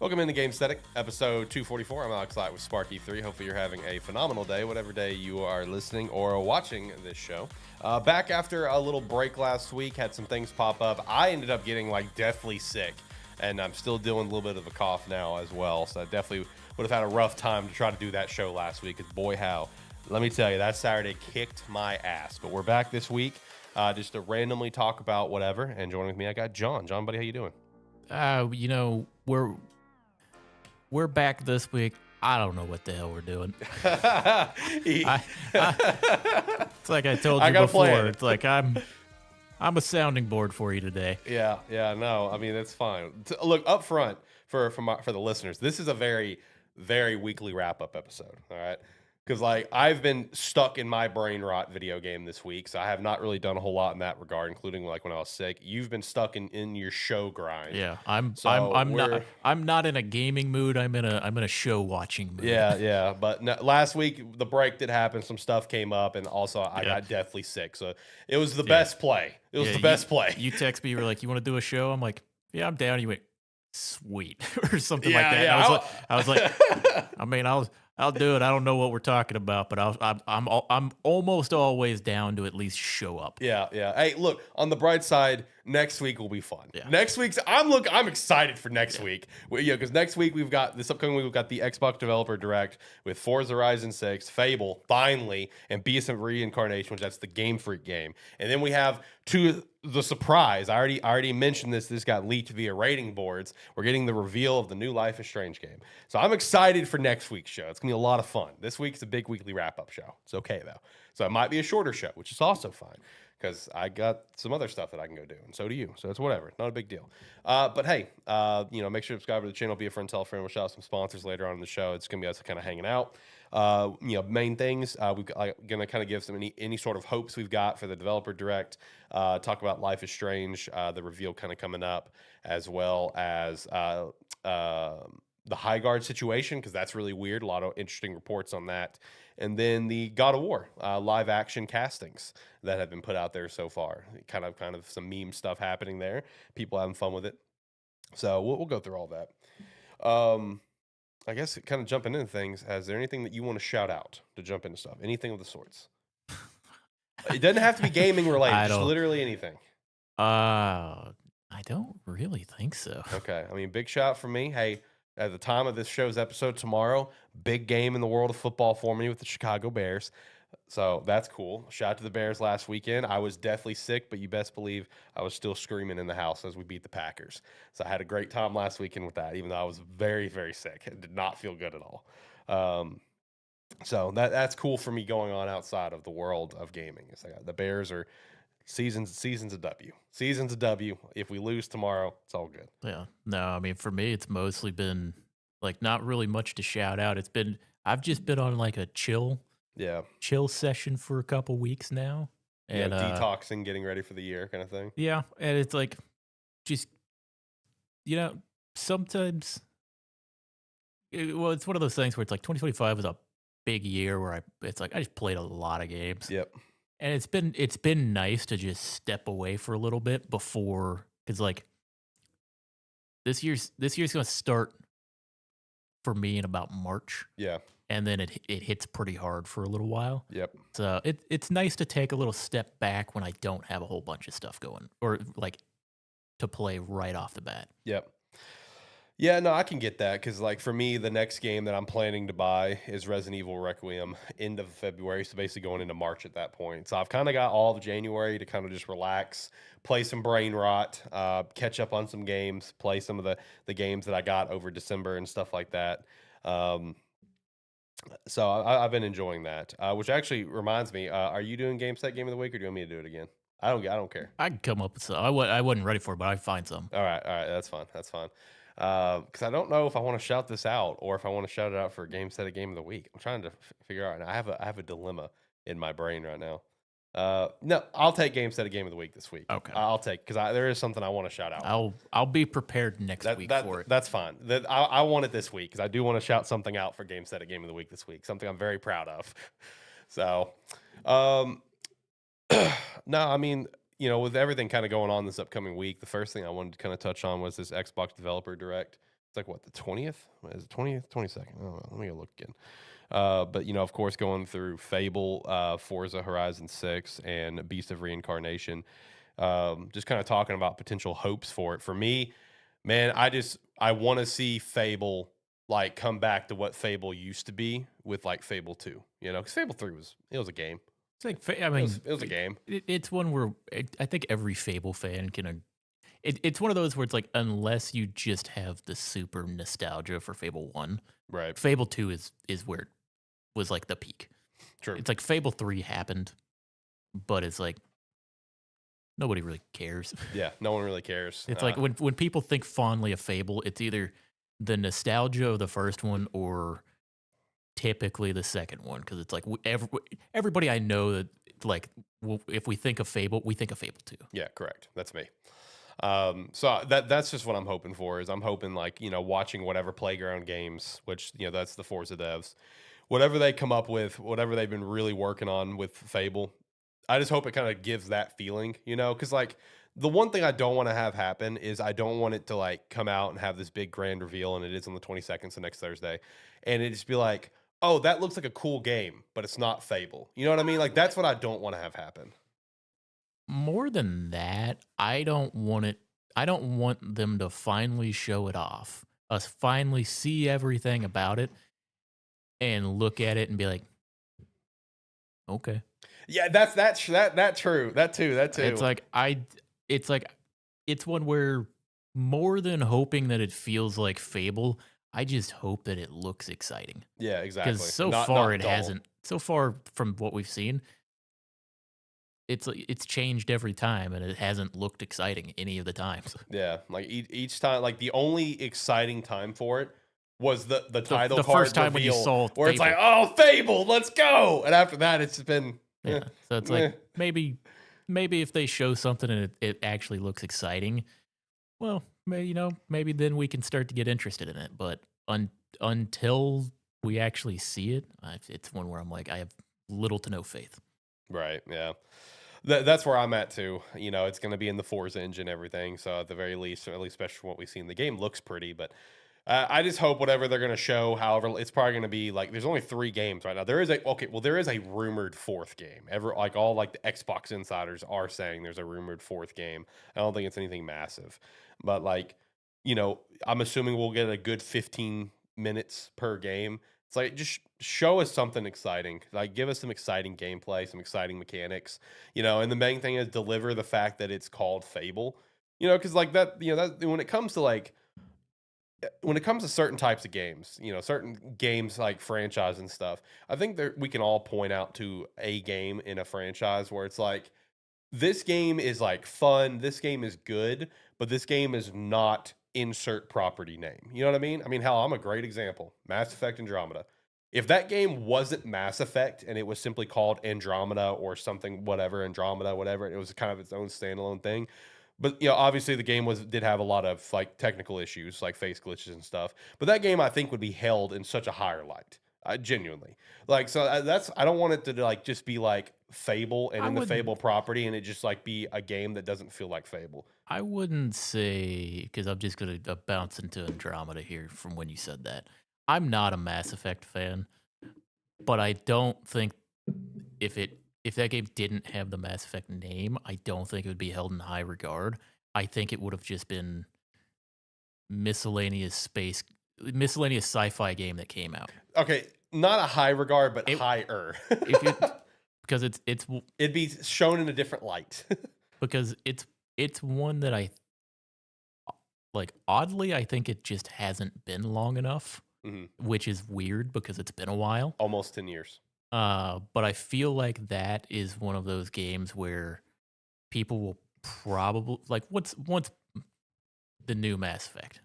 Welcome into Gamesthetic, episode 244. I'm Alex Light with Sparky3. Hopefully you're having a phenomenal day, whatever day you are listening or watching this show. Back after a little break last week, had some things pop up. I ended up getting deathly sick, and I'm still dealing a little bit of a cough now as well. So I definitely would have had a rough time to try to do that show last week, because boy, how. Let me tell you, that Saturday kicked my ass. But we're back this week just to randomly talk about whatever. And joining with me, I got John. John, buddy, how you doing? We're back this week. I don't know what the hell we're doing. It's like I told you before. It's like I'm a sounding board for you today. Yeah, no, I mean, it's fine. Look, up front for the listeners, this is a very, very weekly wrap-up episode, all right? Because I've been stuck in my brain rot video game this week, so I have not really done a whole lot in that regard, including when I was sick. You've been stuck in your show grind. Yeah, I'm not in a gaming mood. I'm in a show watching mood. Yeah. But last week the break did happen. Some stuff came up, and also I got deathly sick. So it was the best play. It was the best play. You text me, you were like, "You want to do a show?" I'm like, "Yeah, I'm down." You went, "Sweet," or something like that. Yeah. I was like, I mean, I'll do it. I don't know what we're talking about, but I'm almost always down to at least show up. Yeah. Hey, look, on the bright side, next week will be fun. Yeah. Next week's I'm excited for next week. Because next week we've got the Xbox Developer Direct with Forza Horizon 6, Fable, finally, and Reincarnation, which that's the Game Freak game. And then we have the surprise. I already mentioned this. This got leaked via rating boards. We're getting the reveal of the new Life is Strange game. So I'm excited for next week's show. It's gonna be a lot of fun. This week's a big weekly wrap-up show. It's okay though. So it might be a shorter show, which is also fine, because I got some other stuff that I can go do, and so do you. So it's whatever. Not a big deal. But hey, make sure to subscribe to the channel, be a friend, tell a friend. We'll shout out some sponsors later on in the show. It's gonna be us kind of hanging out. Main things, we're gonna kind of give some any sort of hopes we've got for the Developer Direct. Talk about Life is Strange, the reveal kind of coming up, as well as the Highguard situation, because that's really weird. A lot of interesting reports on that. And then the God of War live action castings that have been put out there so far. Kind of some meme stuff happening there. People having fun with it. So we'll go through all that. I guess kind of jumping into things, is there anything that you want to shout out to jump into stuff? Anything of the sorts? It doesn't have to be gaming related. Just literally anything. I don't really think so. Okay. I mean, big shout from me. Hey, at the time of this show's episode tomorrow, big game in the world of football for me with the Chicago Bears. So that's cool. Shout out to the Bears last weekend. I was deathly sick, but you best believe I was still screaming in the house as we beat the Packers. So I had a great time last weekend with that, even though I was very, very sick. It did not feel good at all. So that's cool for me going on outside of the world of gaming. It's the Bears are seasons of W. Seasons of W. If we lose tomorrow, it's all good. Yeah. No, I mean, for me, it's mostly been not really much to shout out. I've just been on a chill session for a couple weeks now. And detoxing, getting ready for the year kind of thing. Yeah. And it's just, sometimes, it's one of those things where it's 2025 was a big year where I just played a lot of games. Yep. And it's been nice to just step away for a little bit before, because this year's gonna start for me in about March. Yeah. And then it hits pretty hard for a little while. Yep. So it's nice to take a little step back when I don't have a whole bunch of stuff going, or to play right off the bat. Yep. Yeah, no, I can get that, because for me, the next game that I'm planning to buy is Resident Evil Requiem, end of February, so basically going into March at that point. So I've kind of got all of January to kind of just relax, play some brain rot, catch up on some games, play some of the games that I got over December and stuff like that. So I've been enjoying that, which actually reminds me, are you doing Gamesthetic Game of the Week, or do you want me to do it again? I don't care. I can come up with some. I wasn't ready for it, but I find some. All right, that's fine. Because I don't know if I want to shout this out or if I want to shout it out for Gamesthetic Game of the Week. I'm trying to figure out, and I have a dilemma in my brain right now. No, I'll take Gamesthetic Game of the Week this week. Okay, I'll take, because there is something I want to shout out. I'll be prepared next week for it. That's fine. I want it this week, because I do want to shout something out for Gamesthetic Game of the Week this week. Something I'm very proud of. So, no, I mean, with everything kind of going on this upcoming week, the first thing I wanted to kind of touch on was this Xbox Developer Direct. It's like what, the 20th? Is it 20th, 22nd? I don't know. Let me go look again. But of course, going through Fable, Forza Horizon 6, and Beast of Reincarnation, just kind of talking about potential hopes for it. For me, man, I want to see Fable like come back to what Fable used to be with like Fable 2. Because Fable 3 was a game. It's like, I mean, it was a game. It's one where I think every Fable fan can. It's one of those where it's like, unless you just have the super nostalgia for Fable 1, right? Fable 2 is where it was like the peak. True. It's like Fable 3 happened, but it's like nobody really cares. Yeah, no one really cares. It's like when people think fondly of Fable, it's either the nostalgia of the first one or typically the second one, because it's like everybody I know that like if we think of Fable, we think of Fable 2. Yeah, correct. That's me. So that's just what I'm hoping for. Is I'm hoping like watching whatever Playground Games, which that's the Forza devs, whatever they come up with, whatever they've been really working on with Fable. I just hope it kind of gives that feeling, because like the one thing I don't want to have happen is I don't want it to like come out and have this big grand reveal, and it is on the 22nd, so next Thursday, and it just be like, oh, that looks like a cool game, but it's not Fable. You know what I mean? Like that's what I don't want to have happen. More than that, I don't want them to finally show it off. Us finally see everything about it and look at it and be like, okay. Yeah, that true. That too. It's one where, more than hoping that it feels like Fable, I just hope that it looks exciting. Yeah, exactly. Because so far it hasn't. So far from what we've seen, it's changed every time, and it hasn't looked exciting any of the times. Yeah, like each time, like the only exciting time for it was the title card first time reveal, when you saw where it's Fable. like, oh, Fable, let's go, and after that, it's been So it's like maybe if they show something and it actually looks exciting, well, maybe then we can start to get interested in it. But until we actually see it, it's one where I'm like, I have little to no faith. Right. Yeah. That's where I'm at too. It's going to be in the Forza engine, everything. So at the very least, or at least especially from what we see in the game, looks pretty. But I just hope whatever they're going to show, however, it's probably going to be like, there's only 3 games right now. There is a rumored 4th game. All like the Xbox insiders are saying there's a rumored 4th game. I don't think it's anything massive, but like, I'm assuming we'll get a good 15 minutes per game. It's like, just show us something exciting. Like, give us some exciting gameplay, some exciting mechanics, and the main thing is deliver the fact that it's called Fable, because like that, that when it comes to certain types of games, certain games like franchise and stuff, I think we can all point out to a game in a franchise where it's like, this game is like fun, this game is good, but this game is not insert property name. You know what I mean? I mean, hell, I'm a great example. Mass Effect Andromeda. If that game wasn't Mass Effect and it was simply called Andromeda or something, whatever, Andromeda, whatever, it was kind of its own standalone thing. But obviously the game did have a lot of like technical issues, like face glitches and stuff. But that game I think would be held in such a higher light. Genuinely, like, so I don't want it to like just be like Fable and in the Fable property, and it just like be a game that doesn't feel like Fable. I wouldn't say, because I'm just gonna bounce into Andromeda here from when you said that. I'm not a Mass Effect fan, but I don't think if that game didn't have the Mass Effect name, I don't think it would be held in high regard. I think it would have just been miscellaneous sci-fi game that came out. Okay, not a high regard, but higher. Because it'd be shown in a different light. Because it's one that I like. Oddly, I think it just hasn't been long enough, which is weird because it's been a while, almost 10 years. But I feel like that is one of those games where people will probably like once the new Mass Effect,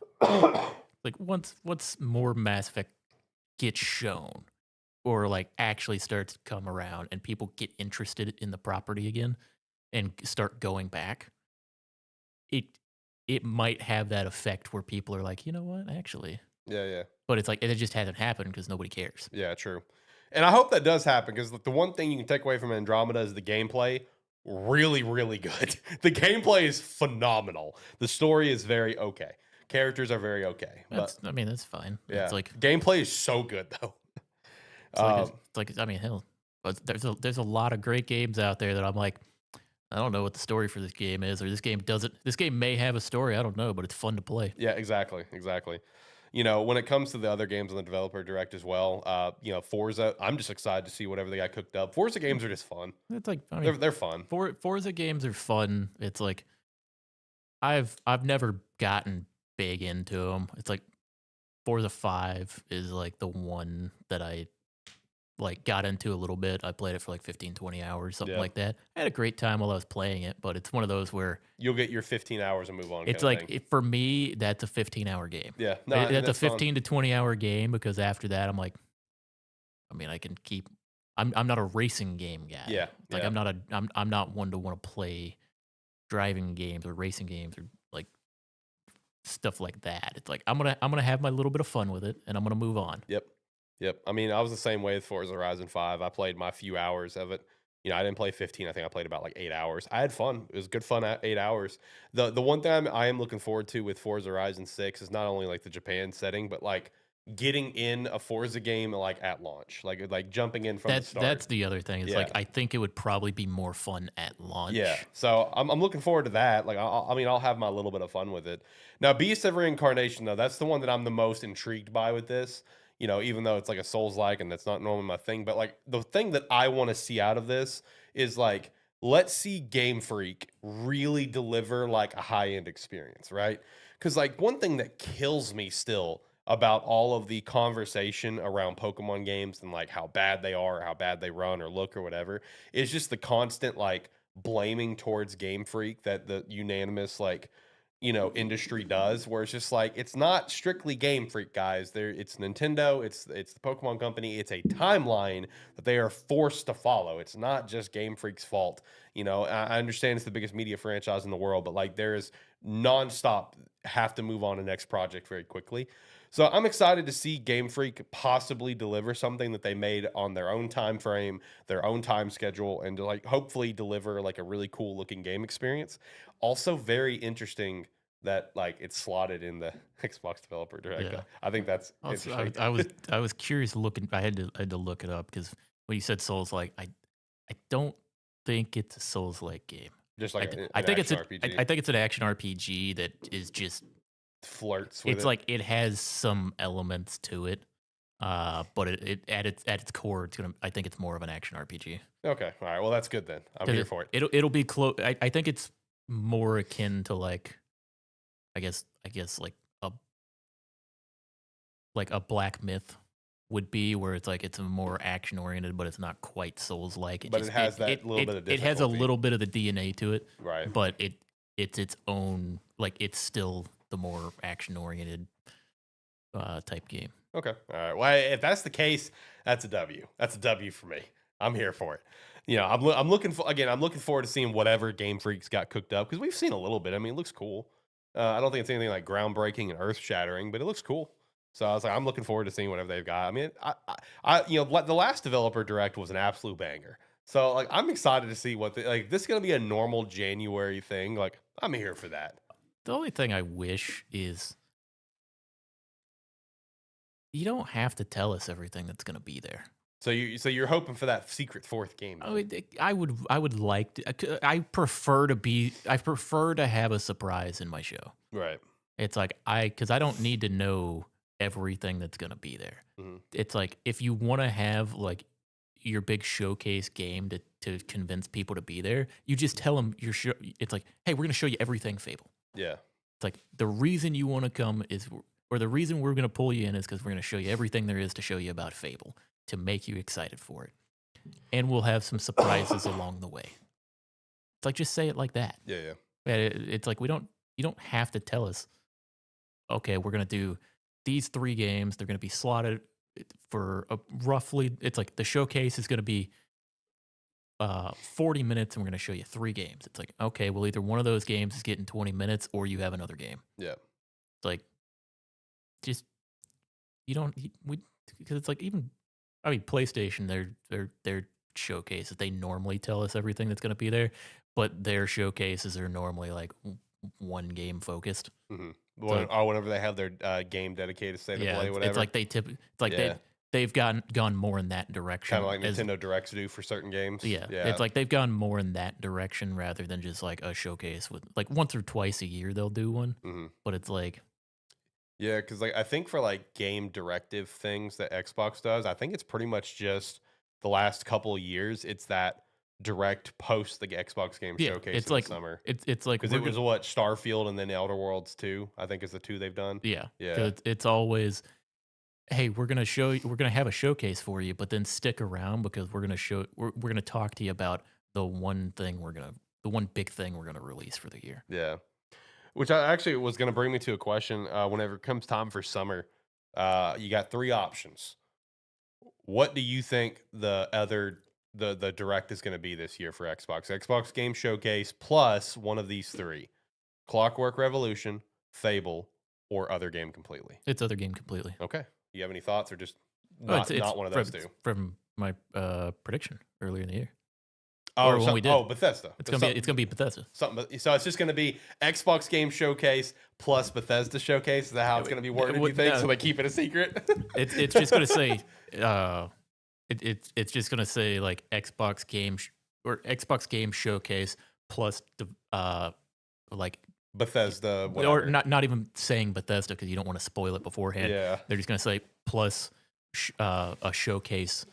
like once more Mass Effect gets shown, or like actually starts to come around and people get interested in the property again and start going back, it might have that effect where people are like, you know what, actually. Yeah. But it's like, it just hasn't happened because nobody cares. Yeah, true. And I hope that does happen, because the one thing you can take away from Andromeda is the gameplay. Really, really good. The gameplay is phenomenal. The story is very okay. Characters are very okay, but I mean, that's fine. yeah, It's like gameplay is so good though. I mean, hell, but there's a lot of great games out there that I'm like, I don't know what the story for this game is, or this game doesn't. This game may have a story, I don't know, but it's fun to play. Yeah, exactly, exactly. You know, when it comes to the other games on the developer direct as well, you know, Forza, I'm just excited to see whatever they got cooked up. Forza games are just fun. It's like, I mean, They're fun. Forza games are fun. It's like I've never gotten big into them. It's like Forza 5 is like the one that I like got into a little bit. I played it for like 15, 20 hours, something Yeah. like that. I had a great time while I was playing it, but it's one of those where You'll get your 15 hours and move on. it's kind of like thing. for me, that's a 15-hour game. Yeah, no, That's a that's fun. 15 to 20-hour game because after that, I'm like, I mean, I can keep. I'm not a racing game guy. Yeah, Like yeah. I'm not one to want to play driving games or racing games or like stuff like that. It's like I'm gonna have my little bit of fun with it and I'm gonna move on. Yep. Yep. I mean, I was the same way with Forza Horizon 5. I played my few hours of it. You know, I didn't play 15. I think I played about like 8 hours. I had fun. It was good fun at 8 hours. The one thing I am looking forward to with Forza Horizon 6 is not only like the Japan setting, but like getting in a Forza game like at launch, like jumping in from the start. That's the other thing. It's Yeah. like I think it would probably be more fun at launch. Yeah, so I'm looking forward to that. Like, I mean, I'll have my little bit of fun with it. Now, Beast of Reincarnation, though, that's the one that I'm the most intrigued by with this. You know, even though it's like a Souls-like and that's not normally my thing, but like the thing that I want to see out of this is like, let's see Game Freak really deliver like a high-end experience, right? Because like one thing that kills me still about all of the conversation around Pokemon games and like how bad they are, or how bad they run or look or whatever is just the constant like blaming towards Game Freak that the unanimous like you know industry does, where it's just like it's not strictly Game Freak, guys. There, it's Nintendo, it's the Pokemon Company, it's a timeline that they are forced to follow. It's not just Game Freak's fault. You know, I understand it's the biggest media franchise in the world, but like there is nonstop have to move on to the next project very quickly. So I'm excited to see Game Freak possibly deliver something that they made on their own time frame, their own time schedule, and to like hopefully deliver like a really cool looking game experience. Also, very interesting that like it's slotted in the Xbox Developer Direct. Yeah. I think that's Also, interesting. I was curious looking. I had to look it up because when you said Souls like I don't think it's a Souls like game. Just I, like th- an I think it's action a, RPG I think it's an action RPG that is just flirts with it's it. like it has some elements to it, but it at its core, I think it's more of an action RPG. Okay, all right. Well, that's good then. I'm 'Cause here for it. It'll be close. I think it's more akin to like I guess like a Black Myth would be, where it's like it's a more action oriented, but it's not quite Souls like. But it has that little bit of it has a difficulty. little bit of the DNA to it, Right. but it's its own, like it's still the more action oriented type game. Okay. All right. Well, if that's the case, that's a W. That's a W for me. I'm here for it. You know, I'm looking for again. I'm looking forward to seeing whatever Game Freaks got cooked up because we've seen a little bit. I mean, it looks cool. I don't think it's anything like groundbreaking and earth shattering, but it looks cool. So I was like, I'm looking forward to seeing whatever they've got. I mean, you know, the last developer direct was an absolute banger. So like, I'm excited to see what like this is gonna be a normal January thing. Like, I'm here for that. The only thing I wish is you don't have to tell us everything that's going to be there. So you're hoping for that secret fourth game. I would like to. I prefer to have a surprise in my show. Right. It's like because I don't need to know everything that's going to be there. Mm-hmm. It's like if you want to have like your big showcase game to convince people to be there, you just tell them your show. It's like, hey, we're going to show you everything Fable. Yeah. It's like the reason you want to come is, or the reason we're going to pull you in is because we're going to show you everything there is to show you about Fable to make you excited for it. And we'll have some surprises along the way. It's like, just say it like that. Yeah. It's like, you don't have to tell us, okay, we're going to do these 3 games. They're going to be slotted for roughly, it's like the showcase is going to be 40 minutes and we're going to show you 3 games. It's like, okay, well, either one of those games is getting 20 minutes or you have another game. Yeah. It's like, just, because it's like, even, I mean, PlayStation, their showcases, they normally tell us everything that's going to be there, but their showcases are normally like one game focused. Mm-hmm. Whenever they have their game dedicated state of play, whatever. It's like they've gone more in that direction. Kind of like Nintendo Directs do for certain games. Yeah, it's like they've gone more in that direction rather than just like a showcase with like once or twice a year they'll do one. But it's like, yeah, because like I think for like game directive things that Xbox does, I think it's pretty much just the last couple of years. It's that direct post the Xbox game showcase it's in like the summer. it's like Because it was what Starfield and then Elder Worlds 2, I think is the two they've done. Yeah, Yeah. it's always, hey, we're gonna have a showcase for you, but then stick around because we're gonna talk to you about the one big thing we're gonna release for the year. Yeah. Which I actually was going to bring me to a question. Whenever it comes time for summer, you got 3 options. What do you think the direct is going to be this year for Xbox? Xbox Game Showcase plus one of these 3: Clockwork Revolution, Fable, or other game completely. It's other game completely. Okay. You have any thoughts, or just not one of those 2? From my prediction earlier in the year. Bethesda. It's gonna be Bethesda. So it's just gonna be Xbox Game Showcase plus Bethesda Showcase. Is that how it's gonna be worded? You think? So they keep it a secret. It's just gonna say it's just gonna say like Xbox Game Showcase plus like Bethesda, whatever. or not even saying Bethesda because you don't want to spoil it beforehand. Yeah, they're just gonna say plus a showcase.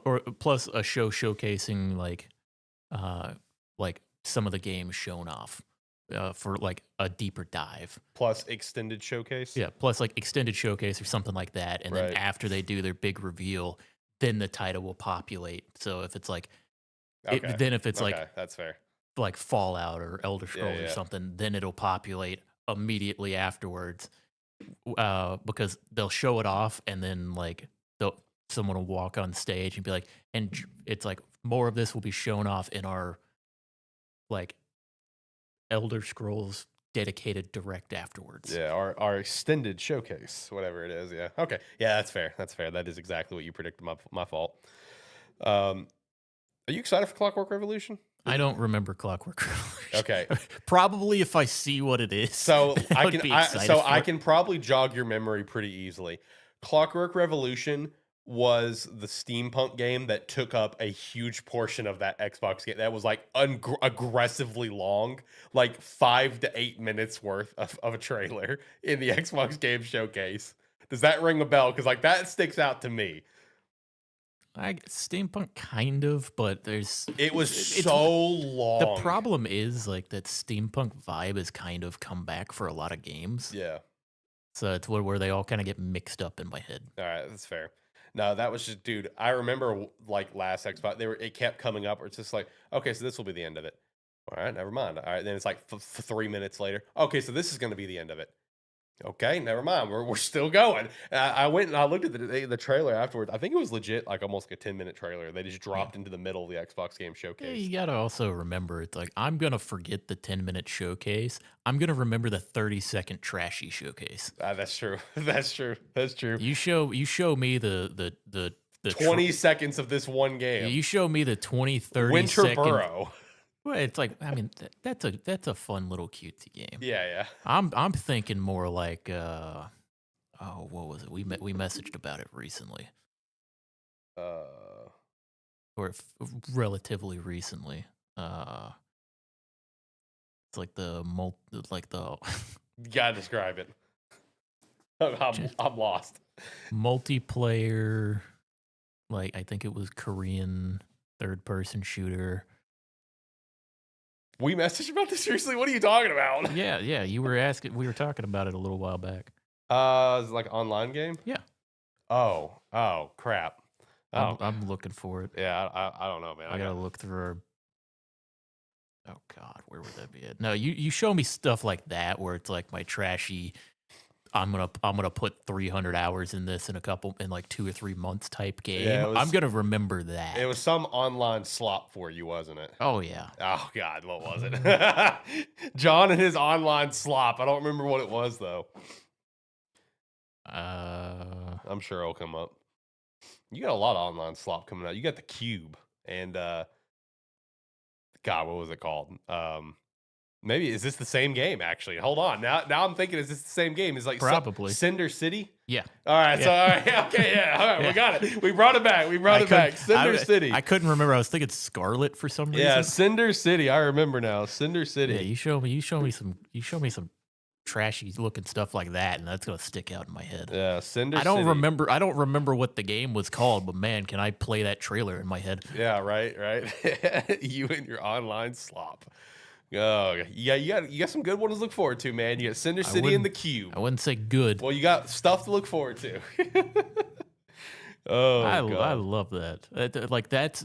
Or plus a show showcasing like some of the games shown off for like a deeper dive. Plus extended showcase. Yeah, plus like extended showcase or something like that. And then after they do their big reveal, then the title will populate. So if it's like, that's fair. Like Fallout or Elder Scrolls or something, then it'll populate immediately afterwards because they'll show it off and then like someone will walk on stage and be like, and it's like more of this will be shown off in our like Elder Scrolls dedicated direct afterwards. Yeah, our extended showcase, whatever it is. Yeah. Okay. Yeah, that's fair. That's fair. That is exactly what you predicted. My fault. Are you excited for Clockwork Revolution? I don't remember Clockwork Revolution. Okay. Probably if I see what it is. So I can probably jog your memory pretty easily. Clockwork Revolution was the steampunk game that took up a huge portion of that Xbox game. That was like aggressively long, like 5 to 8 minutes worth of a trailer in the Xbox Game Showcase. Does that ring a bell? Because like that sticks out to me. Steampunk kind of, but it was so long. The problem is like that steampunk vibe has kind of come back for a lot of games. Yeah. So it's where they all kind of get mixed up in my head. All right, that's fair. No, that was just, dude. I remember like last Xbox, it kept coming up. Where it's just like, okay, so this will be the end of it. All right, never mind. All right, then it's like 3 minutes later. Okay, so this is going to be the end of it. Okay, never mind. We're still going. I went and I looked at the trailer afterwards. I think it was legit, like almost like a 10-minute trailer. They just dropped into the middle of the Xbox Game Showcase. Yeah, you gotta also remember, it's like I'm gonna forget the 10-minute showcase. I'm gonna remember the 30-second trashy showcase. That's true. That's true. That's true. You show me the 20 seconds of this one game. You show me the 20, 30 Winterboro. Well, it's like, I mean, that's a fun little cutesy game. Yeah, yeah. I'm thinking more like, what was it? We messaged about it recently. Or relatively recently. It's like the You gotta describe it. I'm lost. Multiplayer, like I think it was Korean third-person shooter. We messaged about this recently. What are you talking about? Yeah. You were asking. We were talking about it a little while back. Is it like an online game? Yeah. Oh, crap. I'm looking for it. Yeah, I don't know, man. I gotta look through our. Oh God, where would that be at? No, you show me stuff like that where it's like my trashy. I'm gonna put 300 hours in this in like 2 or 3 months type game. Yeah, I'm gonna remember that. It was some online slop for you, wasn't it? Oh yeah. Oh God, what was it? John and his online slop. I don't remember what it was though. I'm sure it'll come up. You got a lot of online slop coming out. You got the Cube and God, what was it called? Maybe is this the same game? Actually, hold on. Now I'm thinking, is this the same game? Is like Probably. Cinder City? Yeah. All right. Yeah. So all right. Okay. Yeah. All right. Yeah. We got it. We brought it back. We brought it back. Cinder City. I couldn't remember. I was thinking Scarlet for some reason. Yeah. Cinder City. I remember now. Cinder City. Yeah. You show me some trashy looking stuff like that, and that's gonna stick out in my head. Yeah. Cinder City. I don't remember what the game was called, but man, can I play that trailer in my head? Yeah. Right. Right. You and your online slop. Oh, yeah, you got some good ones to look forward to, man. You got Cinder City and the Cube. I wouldn't say good. Well, you got stuff to look forward to. Oh, I God. love that. Like that's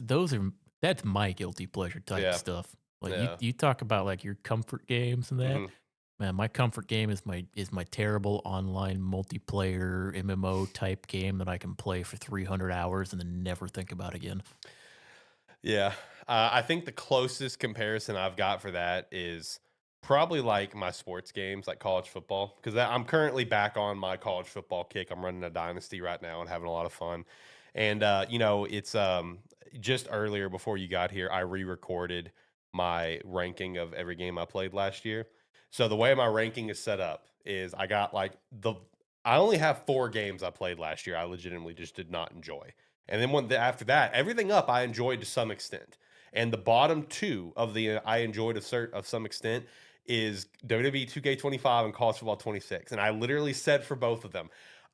my guilty pleasure type stuff. Like you talk about like your comfort games and that. Man, my comfort game is my terrible online multiplayer MMO type game that I can play for 300 hours and then never think about again. Yeah. I think the closest comparison I've got for that is probably like my sports games, like college football, because I'm currently back on my college football kick. I'm running a dynasty right now and having a lot of fun. And, it's just earlier before you got here, I re-recorded my ranking of every game I played last year. So the way my ranking is set up is I only have 4 games I played last year I legitimately just did not enjoy. And then after that, everything up I enjoyed to some extent. And the bottom 2 of the I enjoyed of some extent is WWE 2K25 and College Football 26. And I literally said for both of them,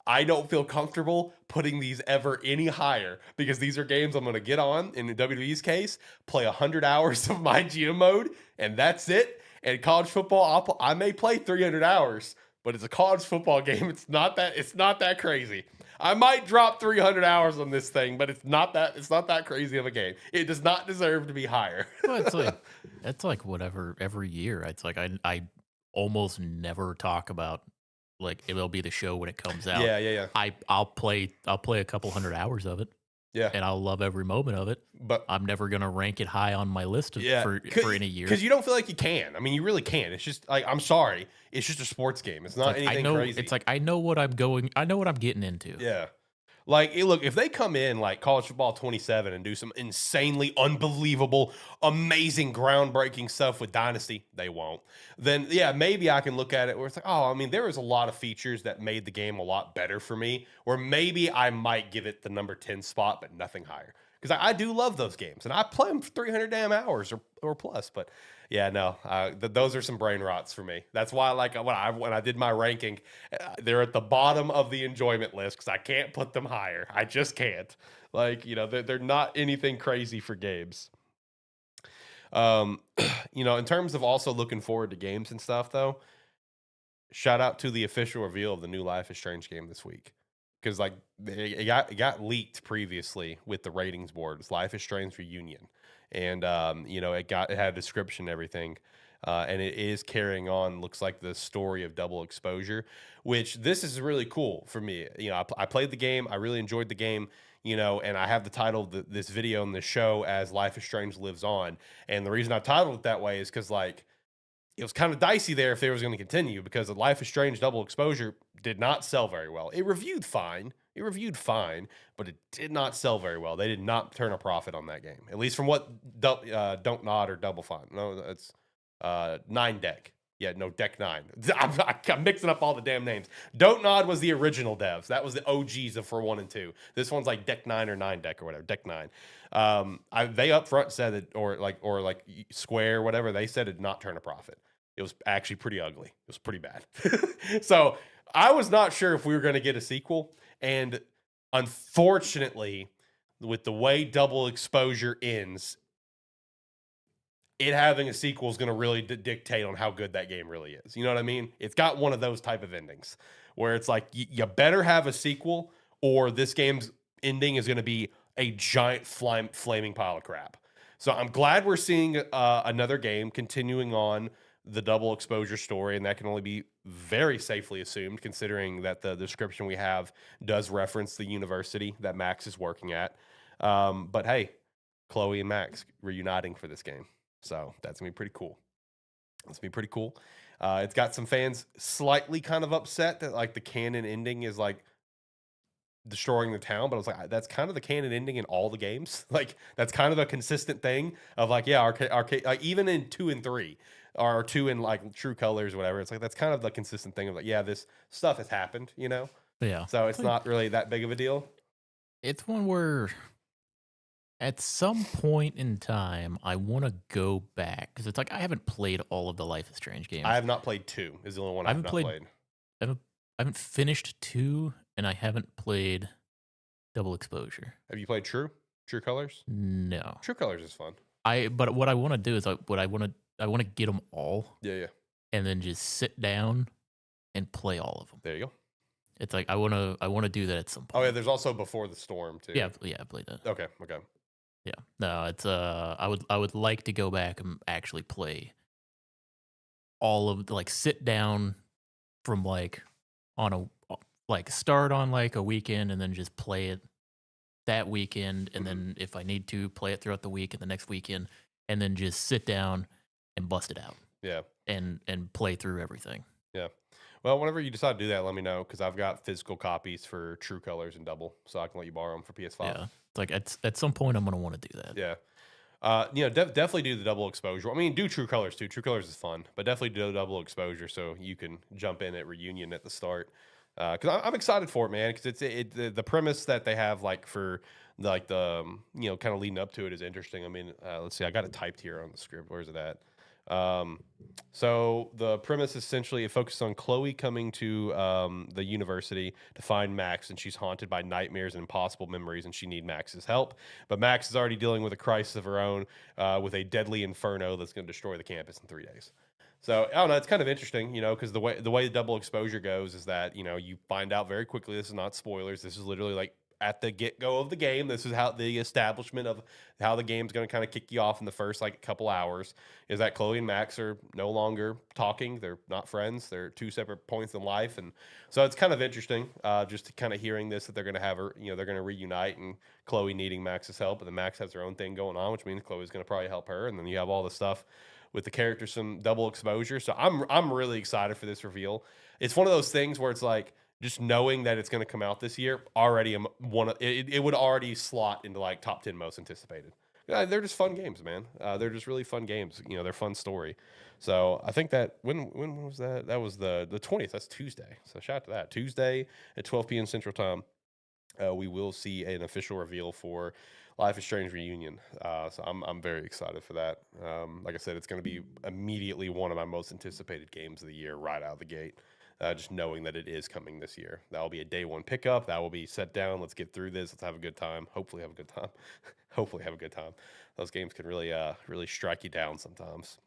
I don't feel comfortable putting these ever any higher because these are games I'm going to get on, in the WWE's case, play 100 hours of my GM mode, and that's it. And college football, I may play 300 hours, but it's a college football game. It's not that crazy. I might drop 300 hours on this thing, but it's not that crazy of a game. It does not deserve to be higher. Well, it's like whatever every year. It's like I almost never talk about like MLB The Show when it comes out. Yeah. I'll play a couple hundred hours of it. Yeah. And I'll love every moment of it. But I'm never gonna rank it high on my list for any year. Because you don't feel like you can. I mean, you really can. It's just like, I'm sorry. It's just a sports game. It's not anything crazy. It's like I know what I'm getting into. Yeah. Like, look, if they come in like College Football 27 and do some insanely unbelievable, amazing, groundbreaking stuff with Dynasty, they won't. Then, yeah, maybe I can look at it where it's like, oh, I mean, there was a lot of features that made the game a lot better for me, where maybe I might give it the number 10 spot, but nothing higher. Because I do love those games, and I play them for 300 damn hours or plus. But yeah, no, those are some brain rots for me. That's why, like, when I did my ranking, they're at the bottom of the enjoyment list because I can't put them higher. I just can't. Like, they're not anything crazy for games. In terms of also looking forward to games and stuff, though, shout out to the official reveal of the new Life is Strange game this week. Because like it got leaked previously with the ratings boards, Life is Strange Reunion, and it had a description and everything, and it is carrying on. Looks like the story of Double Exposure, which this is really cool for me. I played the game, I really enjoyed the game, and I have the title of this video and the show as Life is Strange Lives On, and the reason I titled it that way is because like, it was kind of dicey there if they was going to continue because the Life is Strange Double Exposure did not sell very well. It reviewed fine, but it did not sell very well. They did not turn a profit on that game, at least from what Don't Nod or Double Fine. No, it's 9 Deck. Yeah, no, Deck 9. I'm mixing up all the damn names. Don't Nod was the original devs. That was the OGs for 1 and 2. This one's like Deck 9 or 9 Deck or whatever. Deck 9. They up front said it, or like Square, whatever. They said it did not turn a profit. It was actually pretty ugly. It was pretty bad. So I was not sure if we were going to get a sequel. And unfortunately, with the way Double Exposure ends, it having a sequel is going to really dictate on how good that game really is. You know what I mean? It's got one of those type of endings where it's like, you better have a sequel or this game's ending is going to be a giant flaming pile of crap. So I'm glad we're seeing another game continuing on the Double Exposure story, and that can only be very safely assumed considering that the description we have does reference the university that Max is working at. But hey, Chloe and Max reuniting for this game. So that's going to be pretty cool. It's got some fans slightly kind of upset that like the canon ending is like destroying the town, but I was like, that's kind of the canon ending in all the games. Like that's kind of a consistent thing of like, yeah, arcade, like even in 2 and 3, or 2 in like true colors or whatever. It's like that's kind of the consistent thing of like, yeah, this stuff has happened, you know. Yeah. So it's not really that big of a deal. It's one where at some point in time I want to go back because it's like I haven't played all of the Life is Strange games. I have not played 2. Is the only one I have not played. I haven't finished 2, and I haven't played Double Exposure. Have you played True Colors? No. True Colors is fun. But what I want to do is I want to get them all. Yeah. And then just sit down and play all of them. There you go. It's like I want to do that at some point. Oh yeah, there's also Before the Storm too. Yeah, I played that. Okay. Yeah. No, it's I would like to go back and actually play all of like sit down from like on a like start on like a weekend and then just play it that weekend, and then if I need to play it throughout the week and the next weekend, and then just sit down and bust it out. Yeah. And play through everything. Yeah. Well, whenever you decide to do that, let me know because I've got physical copies for True Colors and Double, so I can let you borrow them for PS5. Yeah. It's like at some point I'm gonna want to do that. Yeah. You know, definitely do the Double Exposure. I mean, do True Colors too. True Colors is fun, but definitely do Double Exposure so you can jump in at Reunion at the start. Because I'm excited for it, man. Because the premise that they have like for like the you know kind of leading up to it is interesting. I mean, let's see, I got it typed here on the script. Where's it at? So the premise essentially it focuses on Chloe coming to the university to find Max, and she's haunted by nightmares and impossible memories, and she needs Max's help. But Max is already dealing with a crisis of her own with a deadly inferno that's going to destroy the campus in 3 days. So I don't know. It's kind of interesting, you know, because the way Double Exposure goes is that you know you find out very quickly. This is not spoilers. This is literally like at the get go of the game. This is how the establishment of how the game's going to kind of kick you off in the first like couple hours is that Chloe and Max are no longer talking. They're not friends. They're 2 separate points in life, and so it's kind of interesting just kind of hearing this that they're going to have her. You know, they're going to reunite and Chloe needing Max's help, and then Max has her own thing going on, which means Chloe's going to probably help her, and then you have all the stuff with the characters from Double Exposure. So I'm really excited for this reveal. It's one of those things where it's like just knowing that it's going to come out this year already it would already slot into like top 10 most anticipated. They're just fun games, man. They're just really fun games. You know, they're fun story. So I think that when was that? That was the 20th. That's Tuesday. So shout out to that. Tuesday at 12 p.m. Central Time. We will see an official reveal for Life is Strange Reunion. So I'm very excited for that. Like I said, it's going to be immediately one of my most anticipated games of the year right out of the gate. Just knowing that it is coming this year. That will be a day one pickup. That will be set down. Let's get through this. Let's have a good time. Hopefully have a good time. Hopefully have a good time. Those games can really strike you down sometimes.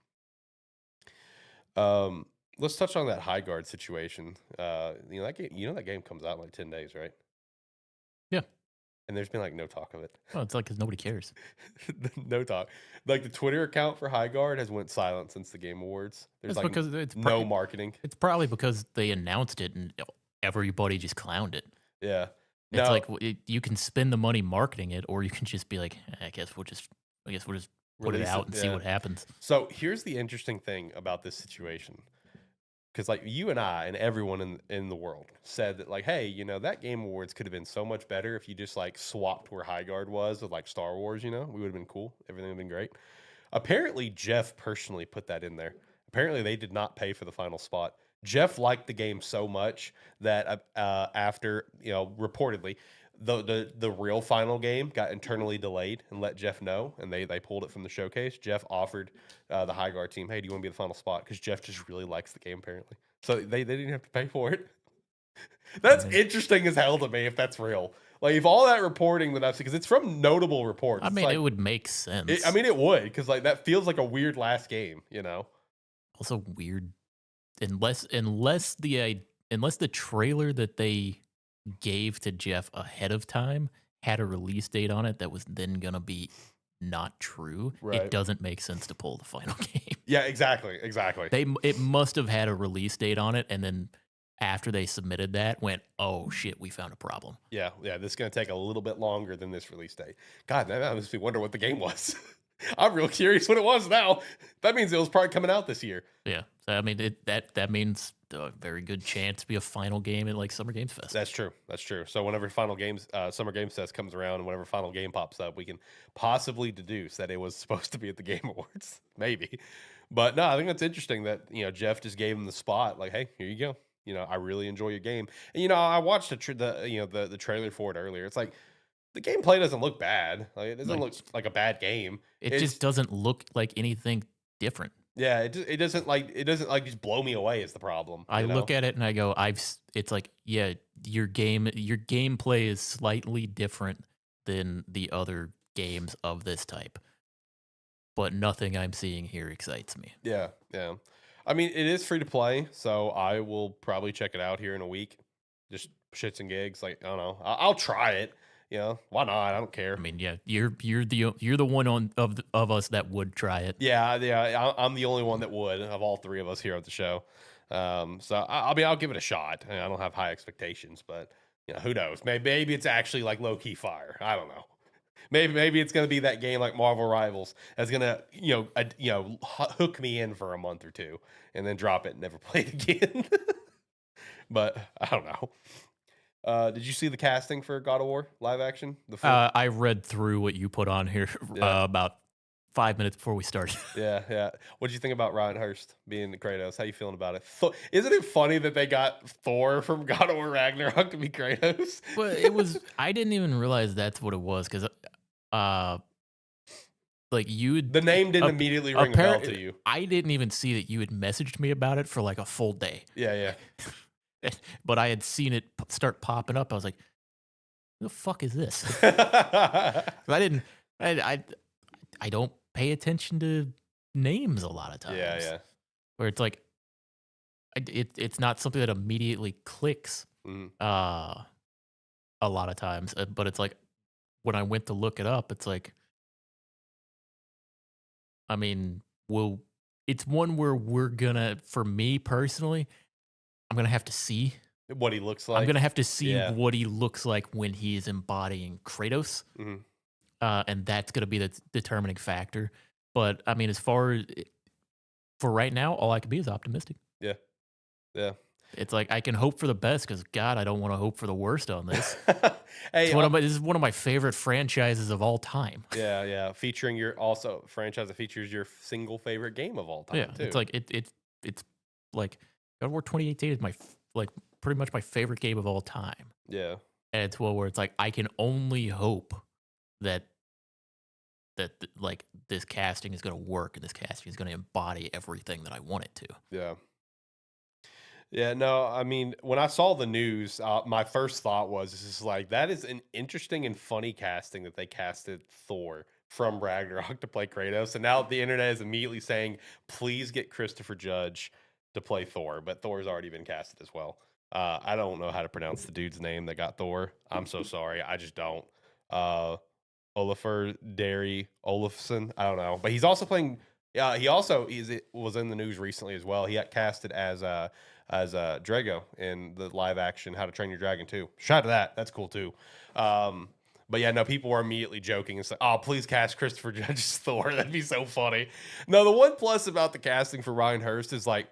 Let's touch on that Highguard situation. You know that game comes out in like 10 days, right? Yeah. And there's been like no talk of it. Well, it's like because nobody cares. No talk. Like the Twitter account for Highguard has went silent since the Game Awards. There's like because it's no marketing. It's probably because they announced it and everybody just clowned it. Yeah. It's like you can spend the money marketing it, or you can just be like, I guess we'll just put it out and see what happens. So here's the interesting thing about this situation. Because like you and I and everyone in the world said that like, hey, you know, that Game Awards could have been so much better if you just like swapped where Highguard was with like Star Wars, you know, we would have been cool. Everything would have been great. Apparently Jeff personally put that in there. Apparently they did not pay for the final spot. Jeff liked the game so much that after, you know, reportedly the real final game got internally delayed and let Jeff know, and they pulled it from the showcase. Jeff offered the Highguard team, hey, do you want to be the final spot? Because Jeff just really likes the game apparently, so they didn't have to pay for it. That's interesting as hell to me if that's real. Like if all that reporting that I've seen, because it's from notable reports. I mean, like, it would make sense. I mean, it would, because like that feels like a weird last game, you know. Also weird, unless the trailer that they gave to Jeff ahead of time had a release date on it that was then gonna be not true. Right. It doesn't make sense to pull the final game. Yeah, exactly. It must have had a release date on it, and then after they submitted that, went, oh shit, we found a problem. Yeah. This is gonna take a little bit longer than this release date. God, that makes me wonder what the game was. I'm real curious what it was now. That means it was probably coming out this year. Yeah. So, I mean, that means a very good chance to be a final game at like Summer Games Fest. That's true. So whenever Summer Games Fest comes around and whenever final game pops up, we can possibly deduce that it was supposed to be at the Game Awards. Maybe. But no, I think that's interesting that Jeff just gave him the spot. Like, hey, here you go. I really enjoy your game. And I watched the trailer for it earlier. It's like the gameplay doesn't look bad. Like it doesn't Like look like a bad game. it just It's doesn't look like anything different. yeah, it doesn't just blow me away is the problem. I look at it and I go, it's like, yeah, your gameplay is slightly different than the other games of this type, but nothing I'm seeing here excites me. Yeah, yeah. I mean, it is free to play, so I will probably check it out here in a week. Just shits and gigs. Like, I don't know. I'll try it. Why not? I don't care. I mean, yeah, you're the one of us that would try it. Yeah, yeah. I'm the only one that would of all three of us here at the show. So I'll give it a shot. I don't have high expectations, but who knows? Maybe it's actually like low key fire. I don't know. Maybe it's gonna be that game like Marvel Rivals that's gonna hook me in for a month or two and then drop it and never play it again. But I don't know. Did you see the casting for God of War live action? I read through what you put on here about 5 minutes before we started. Yeah, yeah. What did you think about Ryan Hurst being the Kratos? How you feeling about it? Isn't it funny that they got Thor from God of War Ragnarok to be Kratos? Well, I didn't even realize that's what it was because, like the name didn't immediately ring a bell to you. I didn't even see that you had messaged me about it for like a full day. Yeah, yeah. But I had seen it start popping up. I was like, "Who the fuck is this?" I didn't. I don't pay attention to names a lot of times. Yeah. Where it's like, it's not something that immediately clicks. A lot of times, but it's like when I went to look it up, it's like, I mean, it's one where for me personally, I'm gonna have to see what he looks like. I'm gonna have to see what he looks like when he is embodying Kratos. And that's going to be the determining factor. But I mean, for right now, all I can be is optimistic. Yeah. It's like I can hope for the best because God, I don't want to hope for the worst on this. Hey, this is one of my favorite franchises of all time. Yeah. Featuring your also franchise that features your single favorite game of all time. Yeah, too. it's like it's like God of War 2018 is pretty much my favorite game of all time. Yeah, and it's where it's like I can only hope that like this casting is going to work and this casting is going to embody everything that I want it to. Yeah, no, I mean, when I saw the news, my first thought was, this is like, that is an interesting and funny casting that they casted Thor from Ragnarok to play Kratos. And now the internet is immediately saying, please get Christopher Judge to play Thor. But Thor's already been casted as well. I don't know how to pronounce the dude's name that got Thor. I'm so sorry. I just don't. Olafur Darry Olafsson. I don't know, but he's also playing. He also was in the news recently as well. He got casted as Drago in the live action How to Train Your Dragon 2. Shout out to that. That's cool too. But yeah, no, people were immediately joking and saying, "Oh, please cast Christopher Judge's Thor. That'd be so funny." No, the one plus about the casting for Ryan Hurst is like,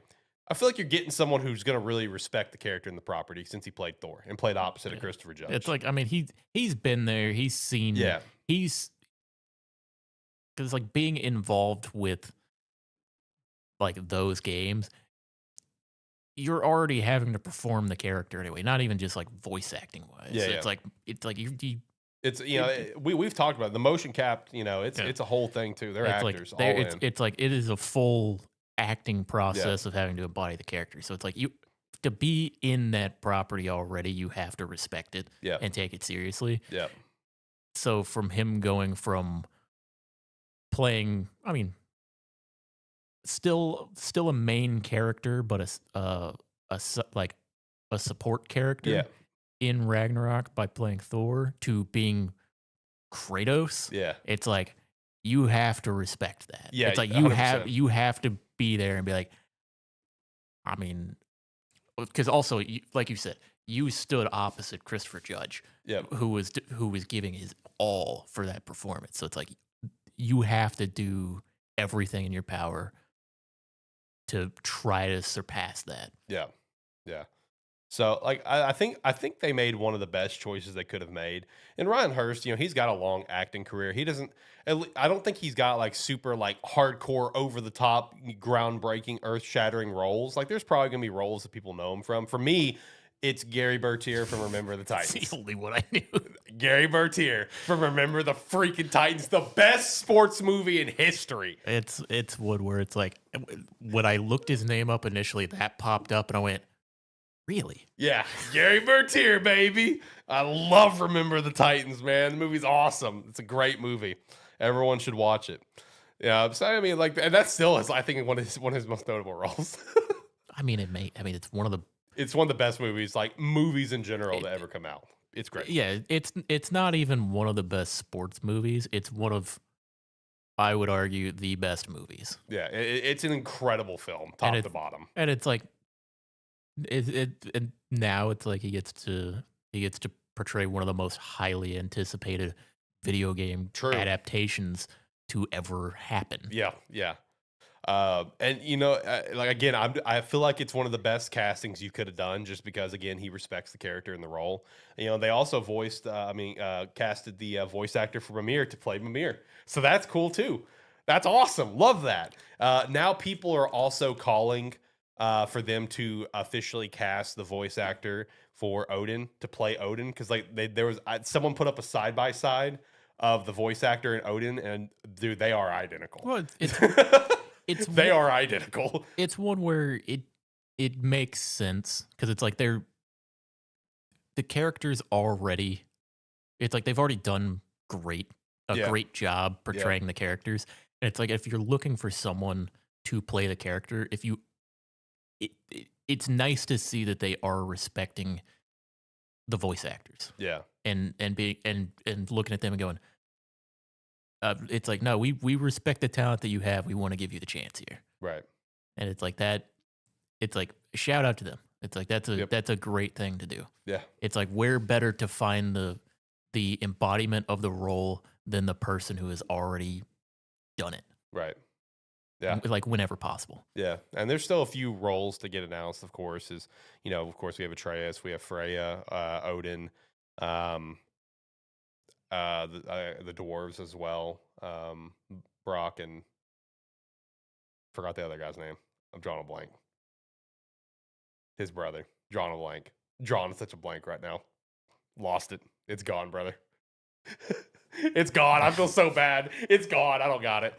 I feel like you're getting someone who's going to really respect the character in the property since he played Thor and played opposite of Christopher Judge. It's like, I mean, he's been there. He's seen. Yeah. Because it's like being involved with like those games, you're already having to perform the character anyway, not even just like voice acting wise. Yeah, It's like you it's we've talked about it. The motion cap, it's a whole thing too. They're actors all in. It's like it is a full acting process of having to embody the character. So it's like to be in that property already, you have to respect it and take it seriously. Yeah. So from him going from playing, I mean, still a main character, but a support character in Ragnarok by playing Thor to being Kratos. Yeah, it's like you have to respect that. Yeah, it's like 100%. you have to be there and be like, I mean, because also like you said, you stood opposite Christopher Judge, who was giving his all for that performance. So it's like you have to do everything in your power to try to surpass that. Yeah. So like I think they made one of the best choices they could have made. And Ryan Hurst, he's got a long acting career. He doesn't. I don't think he's got like super like hardcore, over the top, groundbreaking, earth shattering roles. Like there's probably gonna be roles that people know him from. For me, it's Gary Bertier from Remember the It's Titans. the only one I knew. Gary Bertier from Remember the freaking Titans, the best sports movie in history. It's one where it's like when I looked his name up initially, that popped up, and I went, "Really?" Yeah, Gary Bertier, baby. I love Remember the Titans, man. The movie's awesome. It's a great movie. Everyone should watch it. Yeah, so I mean, like, and that still is, I think, one of his most notable roles. I mean, it's one of the It's one of the best movies, like movies in general, to ever come out. It's great. yeah. It's not even one of the best sports movies. It's one of, I would argue, the best movies. Yeah, it's an incredible film, top to bottom. And it's like and now it's like he gets to portray one of the most highly anticipated video game True. adaptations to ever happen. Yeah, yeah. And like again, I feel like it's one of the best castings you could have done, just because again he respects the character and the role. They also casted the voice actor for Mimir to play Mimir, so that's cool too. That's awesome. Love that. Now people are also calling for them to officially cast the voice actor for Odin to play Odin, because like someone put up a side by side of the voice actor and Odin, and dude, they are identical. Well, they are identical. It's one where it makes sense, because it's like the characters already. It's like they've already done a great job portraying the characters. And it's like if you're looking for someone to play the character, it's nice to see that they are respecting the voice actors. Yeah, and looking at them and going, it's like, no, we respect the talent that you have. We want to give you the chance here. right. And it's like that. It's like, shout out to them. It's like that's a great thing to do. Yeah, It's like, where better to find the embodiment of the role than the person who has already done it. right. Yeah, Like whenever possible. yeah. And there's still a few roles to get announced. Of course, of course we have Atreus, we have Freya, Odin, the dwarves as well, Brock, and forgot the other guy's name. I'm drawing a blank. His brother, drawing a blank. Drawing such a blank right now. Lost it. It's gone, brother. It's gone. I feel so bad. It's gone. I don't got it.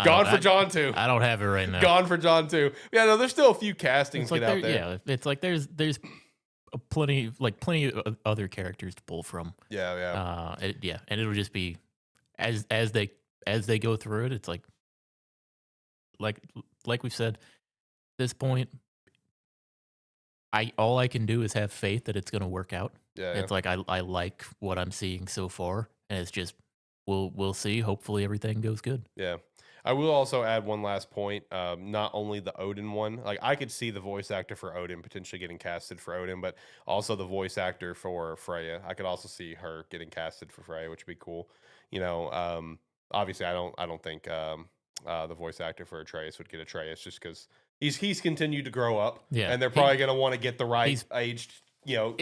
Gone for John too. I don't have it right now. Gone for John too. Yeah, no, there's still a few castings like out there. Yeah, it's like there's plenty of other characters to pull from. Yeah, yeah. And it'll just be as they go through it. It's like we've said, at this point, all I can do is have faith that it's going to work out. Yeah, It's like I like what I'm seeing so far, and it's just we'll see. Hopefully everything goes good. yeah. I will also add one last point. Not only the Odin one, like I could see the voice actor for Odin potentially getting casted for Odin, but also the voice actor for Freya. I could also see her getting casted for Freya, which would be cool. Obviously, I don't think the voice actor for Atreus would get Atreus, just because he's continued to grow up. Yeah, and they're probably going to want to get the right aged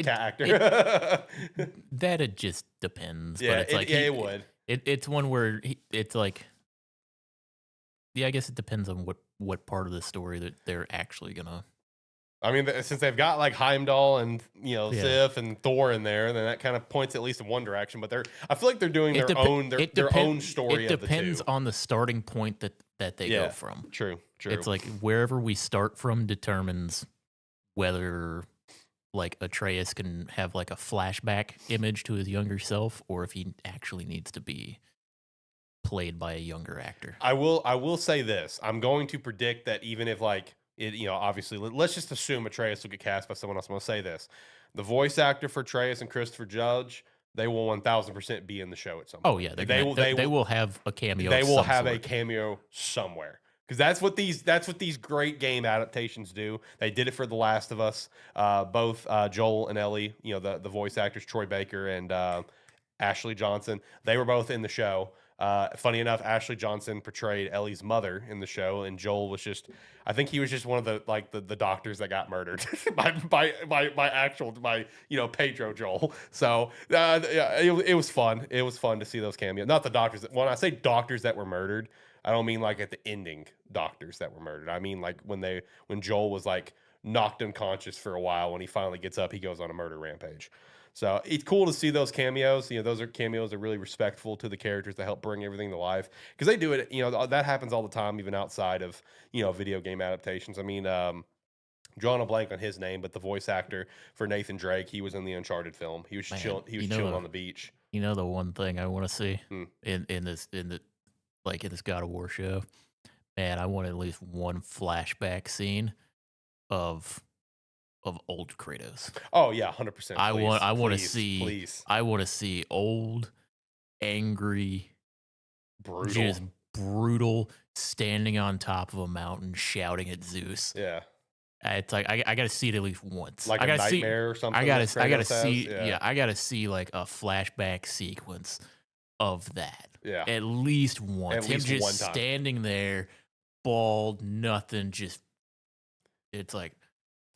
actor. That it just depends. Yeah, but it's like it would. It's one where it's like, yeah, I guess it depends on what part of the story that they're actually gonna. I mean, since they've got like Heimdall and Sif and Thor in there, then that kind of points at least in one direction. But I feel like they're doing their own story. It depends on the starting point that they go from. True. It's like wherever we start from determines whether like Atreus can have like a flashback image to his younger self, or if he actually needs to be played by a younger actor. I will say this. I'm going to predict that even if like it, obviously let's just assume Atreus will get cast by someone else. I'm going to say this. The voice actor for Atreus and Christopher Judge, they will 1000% be in the show at some point. Oh yeah, they will have a cameo. They will have a cameo somewhere. Because that's what these great game adaptations do. They did it for The Last of Us. Both Joel and Ellie, the voice actors Troy Baker and Ashley Johnson, they were both in the show. Funny enough, Ashley Johnson portrayed Ellie's mother in the show, and Joel was just, I think he was just one of the doctors that got murdered by Pedro Joel. So yeah, it was fun. It was fun to see those cameos. Not the doctors. When I say doctors that were murdered, I don't mean like at the ending doctors that were murdered. I mean like when Joel was like knocked unconscious for a while. When he finally gets up, he goes on a murder rampage. So it's cool to see those cameos. Those are cameos that are really respectful to the characters that help bring everything to life, because they do it. That happens all the time, even outside of video game adaptations. I mean, drawing a blank on his name, but the voice actor for Nathan Drake, he was in the Uncharted film. He was chilling. He was chilling on the beach. The one thing I want to see in this God of War show, man, I want at least one flashback scene of old Kratos. Oh yeah, 100%. I want to see old, angry, brutal, standing on top of a mountain shouting at Zeus. Yeah. It's like I got to see it at least once. Like I a nightmare or something. I got to see like a flashback sequence of that. Yeah. At least once. Him just standing there, bald, nothing, it's like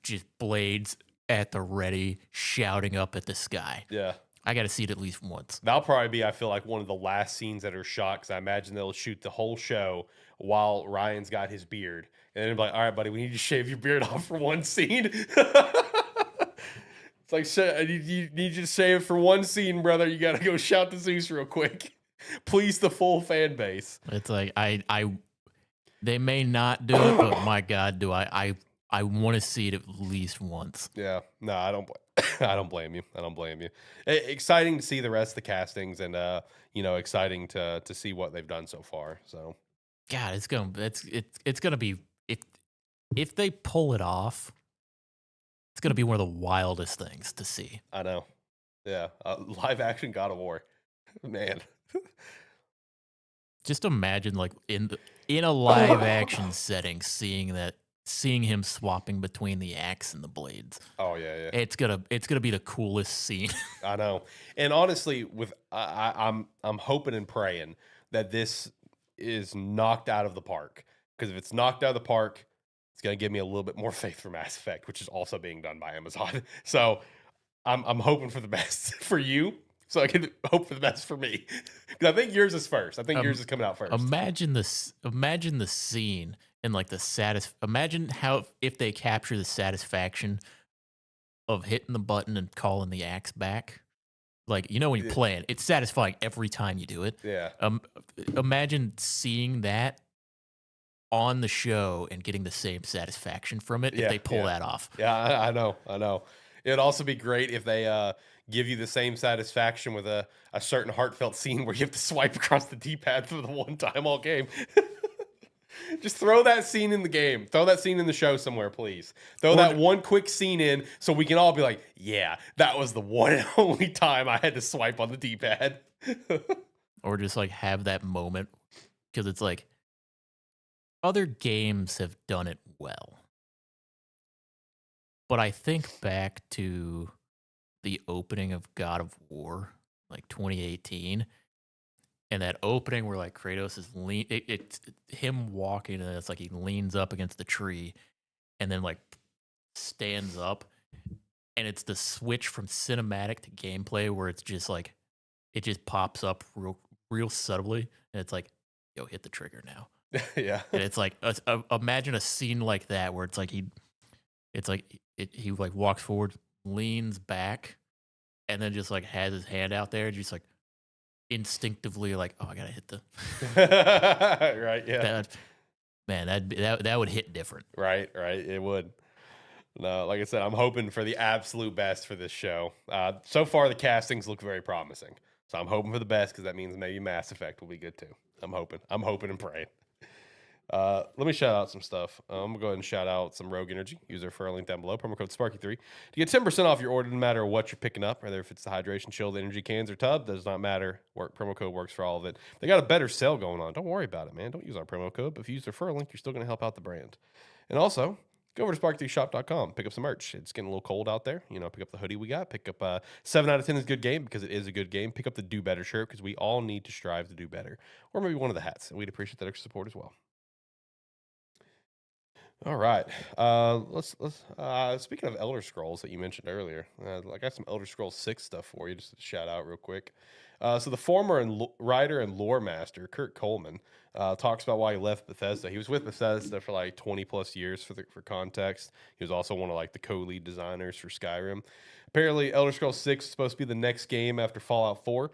just blades at the ready, shouting up at the sky. Yeah. I got to see it at least once. That'll probably be, I feel like, one of the last scenes that are shot, because I imagine they'll shoot the whole show while Ryan's got his beard. And then be like, all right, buddy, we need to shave your beard off for one scene. It's like, you need you to shave it for one scene, brother. You got to go shout to Zeus real quick. Please the full fan base. It's like, they may not do it, but my God, do I want to see it at least once. Yeah, no, I don't blame you. I don't blame you. Exciting to see the rest of the castings, and exciting to see what they've done so far. So, God, it's gonna be, if they pull it off, it's gonna be one of the wildest things to see. I know. Yeah, live action God of War, man. Just imagine, like in a live action setting, seeing him swapping between the axe and the blades. Oh yeah. It's gonna be the coolest scene. I know. And honestly, I'm hoping and praying that this is knocked out of the park. Because if it's knocked out of the park, it's gonna give me a little bit more faith for Mass Effect, which is also being done by Amazon. So I'm hoping for the best for you, so I can hope for the best for me. Because I think yours is first. I think yours is coming out first. Imagine the scene. And like imagine how if they capture the satisfaction of hitting the button and calling the axe back. Like, when you play it, it's satisfying every time you do it. Yeah. Imagine seeing that on the show and getting the same satisfaction from it if they pull that off. Yeah, I know. It'd also be great if they give you the same satisfaction with a certain heartfelt scene where you have to swipe across the D-pad for the one time all game. Just throw that scene in the game. Throw that scene in the show somewhere, please. Throw that one quick scene in so we can all be like, yeah, that was the one and only time I had to swipe on the D-pad. Or just like have that moment, because it's like other games have done it well. But I think back to the opening of God of War, like 2018. And that opening where like Kratos is it's him walking, and it's like he leans up against the tree and then like stands up, and it's the switch from cinematic to gameplay where it's just like it just pops up real subtly, and it's like, yo, hit the trigger now. Yeah. And it's like imagine a scene like that where it's like he like walks forward, leans back, and then just like has his hand out there, and just like instinctively like, oh, I gotta hit the right. Yeah, that would hit different. Right. It would. No, like I said, I'm hoping for the absolute best for this show. So far the castings look very promising, so I'm hoping for the best, because that means maybe Mass Effect will be good too. I'm hoping and praying. Let me shout out some stuff. I'm gonna go ahead and shout out some Rogue Energy. Use our referral link down below. Promo code Sparky3 to get 10% off your order, no matter what you're picking up, whether if it's the hydration shield, the energy cans, or tub. Does not matter. Promo code works for all of it. They got a better sale going on. Don't worry about it, man. Don't use our promo code, but if you use the referral link, you're still gonna help out the brand. And also, go over to spark3shop.com, pick up some merch. It's getting a little cold out there. You know, pick up the hoodie we got. Pick up 7 out of 10 is a good game because it is a good game. Pick up the Do Better shirt because we all need to strive to do better. Or maybe one of the hats. And we'd appreciate that extra support as well. All right. Let's speaking of Elder Scrolls that you mentioned earlier, I got some Elder Scrolls 6 stuff for you, just to shout out real quick. So the former writer and lore master, Kurt Coleman, talks about why he left Bethesda. He was with Bethesda for like 20 plus years for context. He was also one of like the co-lead designers for Skyrim. Apparently, Elder Scrolls 6 is supposed to be the next game after Fallout 4.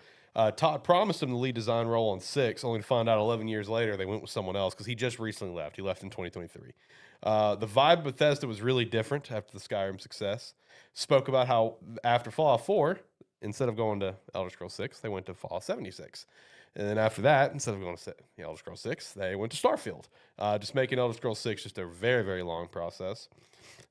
Todd promised him the lead design role on 6, only to find out 11 years later they went with someone else because he just recently left. He left in 2023. The vibe of Bethesda was really different after the Skyrim success. Spoke about how after Fallout 4, instead of going to Elder Scrolls 6, they went to Fallout 76. And then after that, instead of going to Elder Scrolls 6, they went to Starfield. Just making Elder Scrolls 6 just a very, very long process.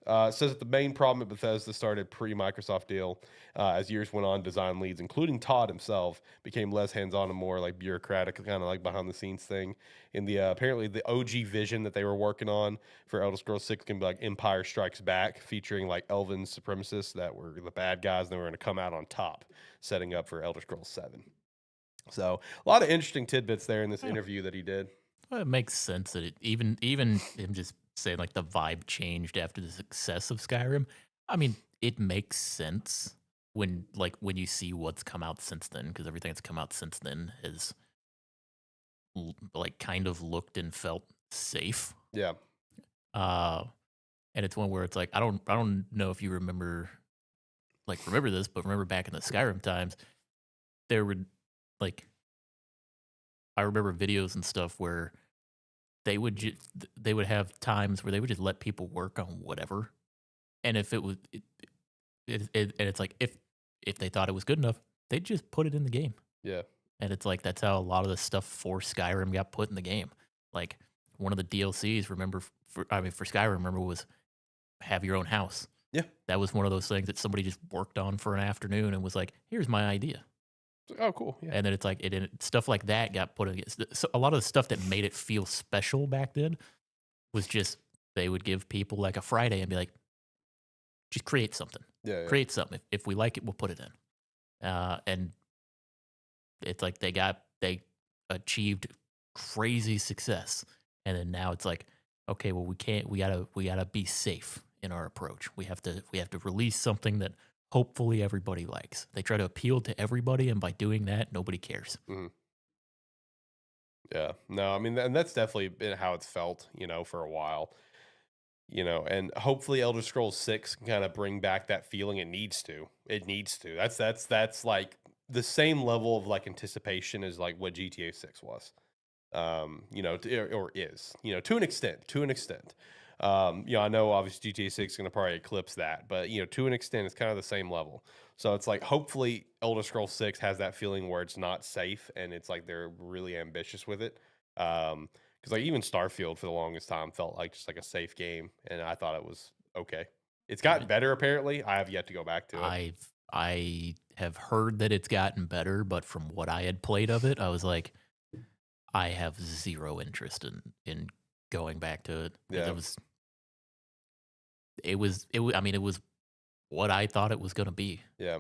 It says that the main problem at Bethesda started pre-Microsoft deal. As years went on, design leads, including Todd himself, became less hands-on and more like bureaucratic, kind of like behind-the-scenes thing. In the apparently the OG vision that they were working on for Elder Scrolls 6 can be like Empire Strikes Back, featuring like elven supremacists that were the bad guys, and they were going to come out on top, setting up for Elder Scrolls 7. So a lot of interesting tidbits there in this interview that he did. Well, it makes sense that even him just saying like the vibe changed after the success of Skyrim. I mean, it makes sense when you see what's come out since then, because everything that's come out since then has like kind of looked and felt safe. Yeah. And it's one where it's like I don't know if you remember this, but remember back in the Skyrim times, there were like I remember videos and stuff where they would have times where they would just let people work on whatever, and if it was and it's like if they thought it was good enough, they'd just put it in the game. Yeah. And it's like that's how a lot of the stuff for Skyrim got put in the game. Like one of the DLCs, for Skyrim, remember, was have your own house. Yeah. That was one of those things that somebody just worked on for an afternoon and was like, here's my idea. Oh, cool. Yeah. And then it's like stuff like that got put in. So a lot of the stuff that made it feel special back then was just they would give people like a Friday and be like, just create something. Yeah. Create something. If we like it, we'll put it in. And it's like they achieved crazy success, and then now it's like, okay, well we gotta be safe in our approach. We have to release something that hopefully everybody likes. They try to appeal to everybody, and by doing that, nobody cares. Mm-hmm. Yeah, no, I mean, and that's definitely been how it's felt, for a while, and hopefully Elder Scrolls 6 can kind of bring back that feeling. It needs to. That's like the same level of like anticipation as like what GTA 6 was, or is, to an extent. I know obviously GTA 6 is going to probably eclipse that, but to an extent, it's kind of the same level. So it's like hopefully Elder Scrolls 6 has that feeling where it's not safe and it's like they're really ambitious with it. Because like even Starfield for the longest time felt like just like a safe game, and I thought it was okay. It's gotten better apparently. I have yet to go back to it. I have heard that it's gotten better, but from what I had played of it, I was like, I have zero interest in going back to it. Yeah. It was what I thought it was going to be. Yeah.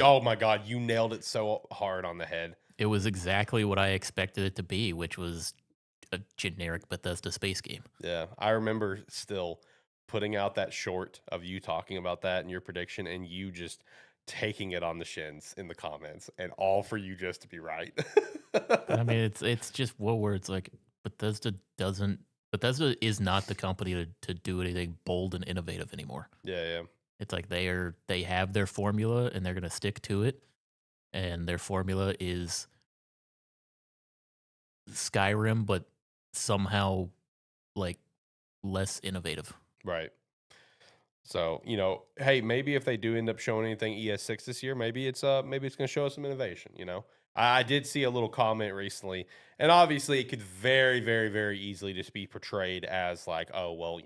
Oh my God, you nailed it so hard on the head. It was exactly what I expected it to be, which was a generic Bethesda space game. Yeah. I remember still putting out that short of you talking about that and your prediction, and you just taking it on the shins in the comments, and all for you just to be right. I mean, it's just where it's like Bethesda is not the company to do anything bold and innovative anymore. Yeah. It's like they have their formula and they're going to stick to it. And their formula is Skyrim, but somehow like less innovative. Right. So, hey, maybe if they do end up showing anything ES6 this year, maybe it's going to show us some innovation, I did see a little comment recently, and obviously it could very, very, very easily just be portrayed as like, oh, well,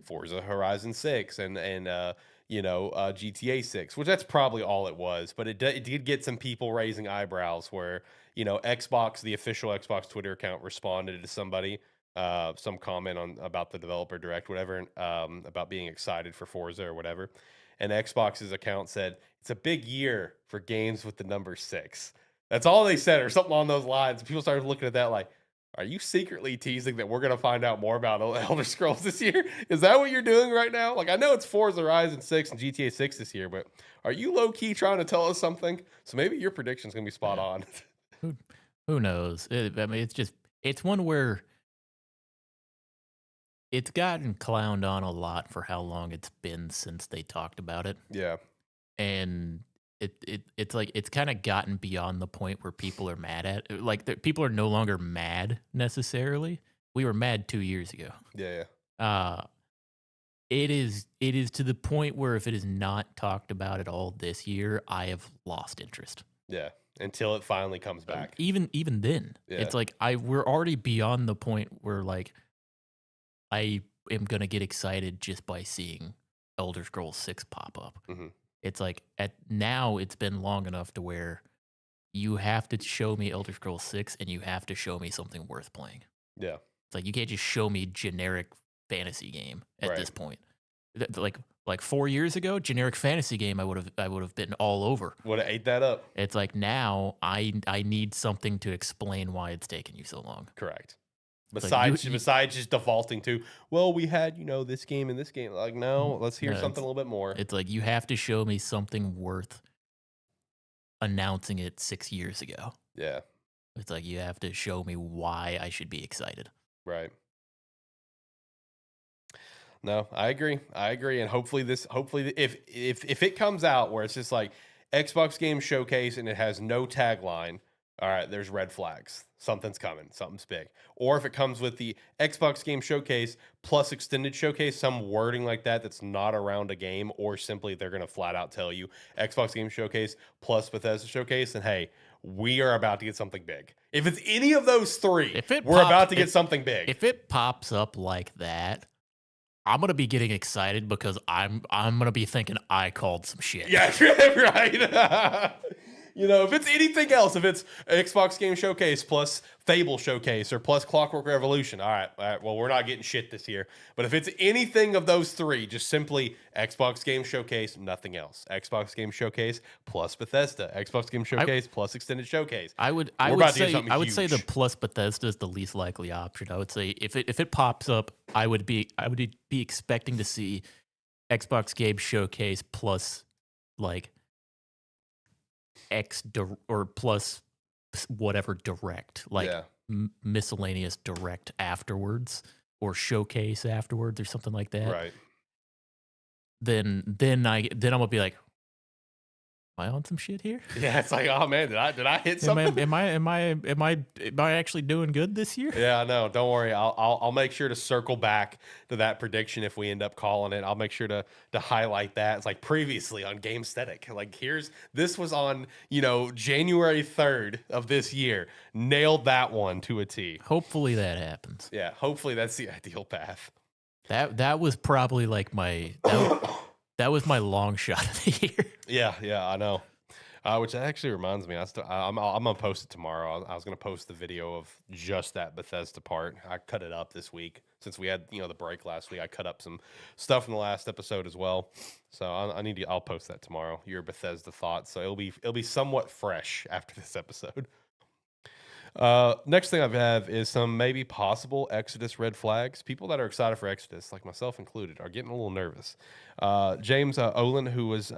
Forza Horizon 6 and GTA 6, which that's probably all it was. But it did get some people raising eyebrows where, Xbox, the official Xbox Twitter account, responded to somebody some comment on about the developer direct, whatever, about being excited for Forza or whatever. And Xbox's account said it's a big year for games with the number 6. That's all they said, or something along those lines. People started looking at that like, are you secretly teasing that we're going to find out more about Elder Scrolls this year? Is that what you're doing right now? Like, I know it's Forza Horizon 6 and GTA 6 this year, but are you low key trying to tell us something? So maybe your prediction's going to be spot on. Who knows? I mean, it's one where it's gotten clowned on a lot for how long it's been since they talked about it. Yeah. And it's like it's kind of gotten beyond the point where people are mad at people are no longer mad necessarily. We were mad 2 years ago. Yeah. It is to the point where if it is not talked about at all this year, I have lost interest. Yeah. Until it finally comes back. Even then, it's like we're already beyond the point where like I am gonna get excited just by seeing Elder Scrolls 6 pop up. Mm-hmm. It's like now it's been long enough to where you have to show me Elder Scrolls 6 and you have to show me something worth playing. Yeah. It's like you can't just show me generic fantasy game at this point. Like 4 years ago, generic fantasy game I would have been all over. Would have ate that up. It's like now I need something to explain why it's taken you so long. Correct. Besides just defaulting to, well, we had, this game and this game. Like, no, let's hear something a little bit more. It's like you have to show me something worth announcing it 6 years ago. Yeah. It's like you have to show me why I should be excited. Right. No, I agree. And hopefully if it comes out where it's just like Xbox Game Showcase and it has no tagline, all right, there's red flags. Something's coming. Something's big. Or if it comes with the Xbox Game Showcase plus Extended Showcase, some wording like that that's not around a game, or simply they're going to flat out tell you Xbox Game Showcase plus Bethesda Showcase, and hey, we are about to get something big. If it's any of those three, we're about to get something big. If it pops up like that, I'm gonna be getting excited because I'm gonna be thinking I called some shit. Yeah, right. If it's anything else, if it's Xbox Game Showcase plus Fable Showcase or plus Clockwork Revolution, all right, well, we're not getting shit this year. But if it's anything of those three, just simply Xbox Game Showcase, nothing else. Xbox Game Showcase plus Bethesda. Xbox Game Showcase plus Extended Showcase. I would say the plus Bethesda is the least likely option. I would say if it pops up, I would be expecting to see Xbox Game Showcase plus like or plus whatever direct, like miscellaneous direct afterwards or showcase afterwards or something like that. Right. Then I'm gonna be like, am I on some shit here? Yeah, it's like, oh man, did I hit something? Am I actually doing good this year? Yeah, no, don't worry. I'll make sure to circle back to that prediction if we end up calling it. I'll make sure to highlight that. It's like previously on Gamesthetic. Like this was on, January 3rd of this year. Nailed that one to a T. Hopefully that happens. Yeah, hopefully that's the ideal path. That was probably like that was my long shot of the year. Yeah, I know. Which actually reminds me, I'm gonna post it tomorrow. I was gonna post the video of just that Bethesda part. I cut it up this week since we had the break last week. I cut up some stuff from the last episode as well. So I'll post that tomorrow. Your Bethesda thoughts. So it'll be somewhat fresh after this episode. Next thing I have is some maybe possible Exodus red flags. People that are excited for Exodus, like myself included, are getting a little nervous. James Olin,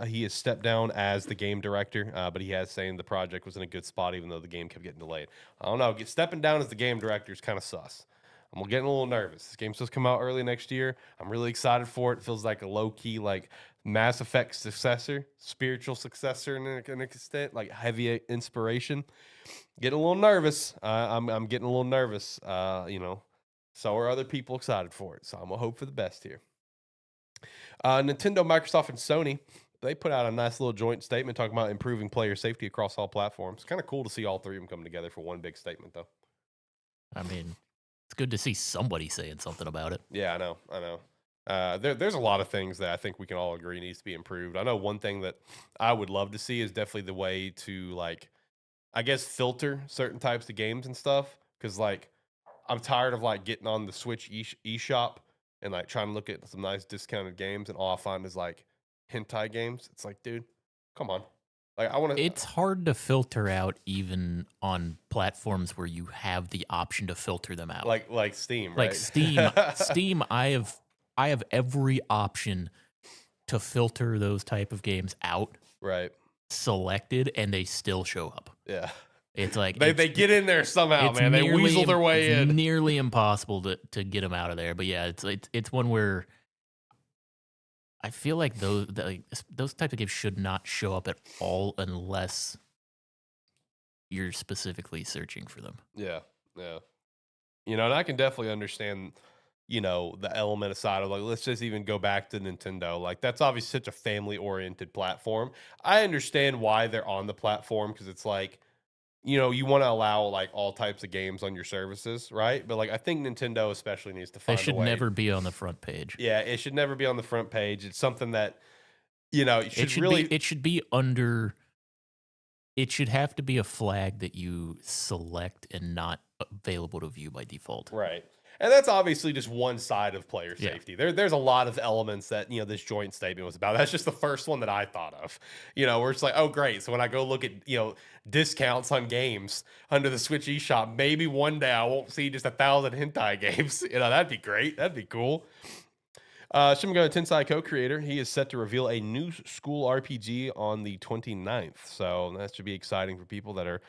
he has stepped down as the game director, but he has saying the project was in a good spot, even though the game kept getting delayed. I don't know. Stepping down as the game director is kind of sus. I'm getting a little nervous. This game's supposed to come out early next year. I'm really excited for it. It feels like a low-key, like Mass Effect successor, spiritual successor in an extent, like heavy inspiration. Getting a little nervous. I'm getting a little nervous. So are other people excited for it. So I'm gonna hope for the best here. Nintendo, Microsoft, and Sony, they put out a nice little joint statement talking about improving player safety across all platforms. Kind of cool to see all three of them come together for one big statement, though. I mean, it's good to see somebody saying something about it. Yeah, I know. There's a lot of things that I think we can all agree needs to be improved. I know one thing that I would love to see is definitely the way to, like, I guess, filter certain types of games and stuff. Because, like, I'm tired of like getting on the Switch eShop and like trying to look at some nice discounted games, and all I find is like hentai games. It's like, dude, come on. Like I want to. It's hard to filter out even on platforms where you have the option to filter them out. Like Steam, Like right? Steam, I have every option to filter those type of games out, Right. selected, and they still show up. Yeah. It's like They get in there somehow, man. They weasel their way in. Nearly impossible to get them out of there. But yeah, it's one where I feel like those types of games should not show up at all unless you're specifically searching for them. Yeah. Yeah. You know, and I can definitely understand, you know, the element aside of like, let's just even go back to Nintendo. Like, that's obviously such a family oriented platform. I understand why they're on the platform, because it's like, you know, you want to allow like all types of games on your services, right? But like, I think Nintendo especially needs to find They should a way. never be on the front page. Yeah, it should never be on the front page. It's something that, you know, It should be under. It should have to be a flag that you select and not available to view by default. Right. And that's obviously just one side of player Yeah. safety. There's a lot of elements that, you know, this joint statement was about. That's just the first one that I thought of. You know, where it's like, oh, great. So when I go look at, you know, discounts on games under the Switch eShop, maybe one day I won't see just 1,000 hentai games. You know, that'd be great. That'd be cool. Shimigo Tensei co-creator, he is set to reveal a new school RPG on the 29th. So that should be exciting for people that are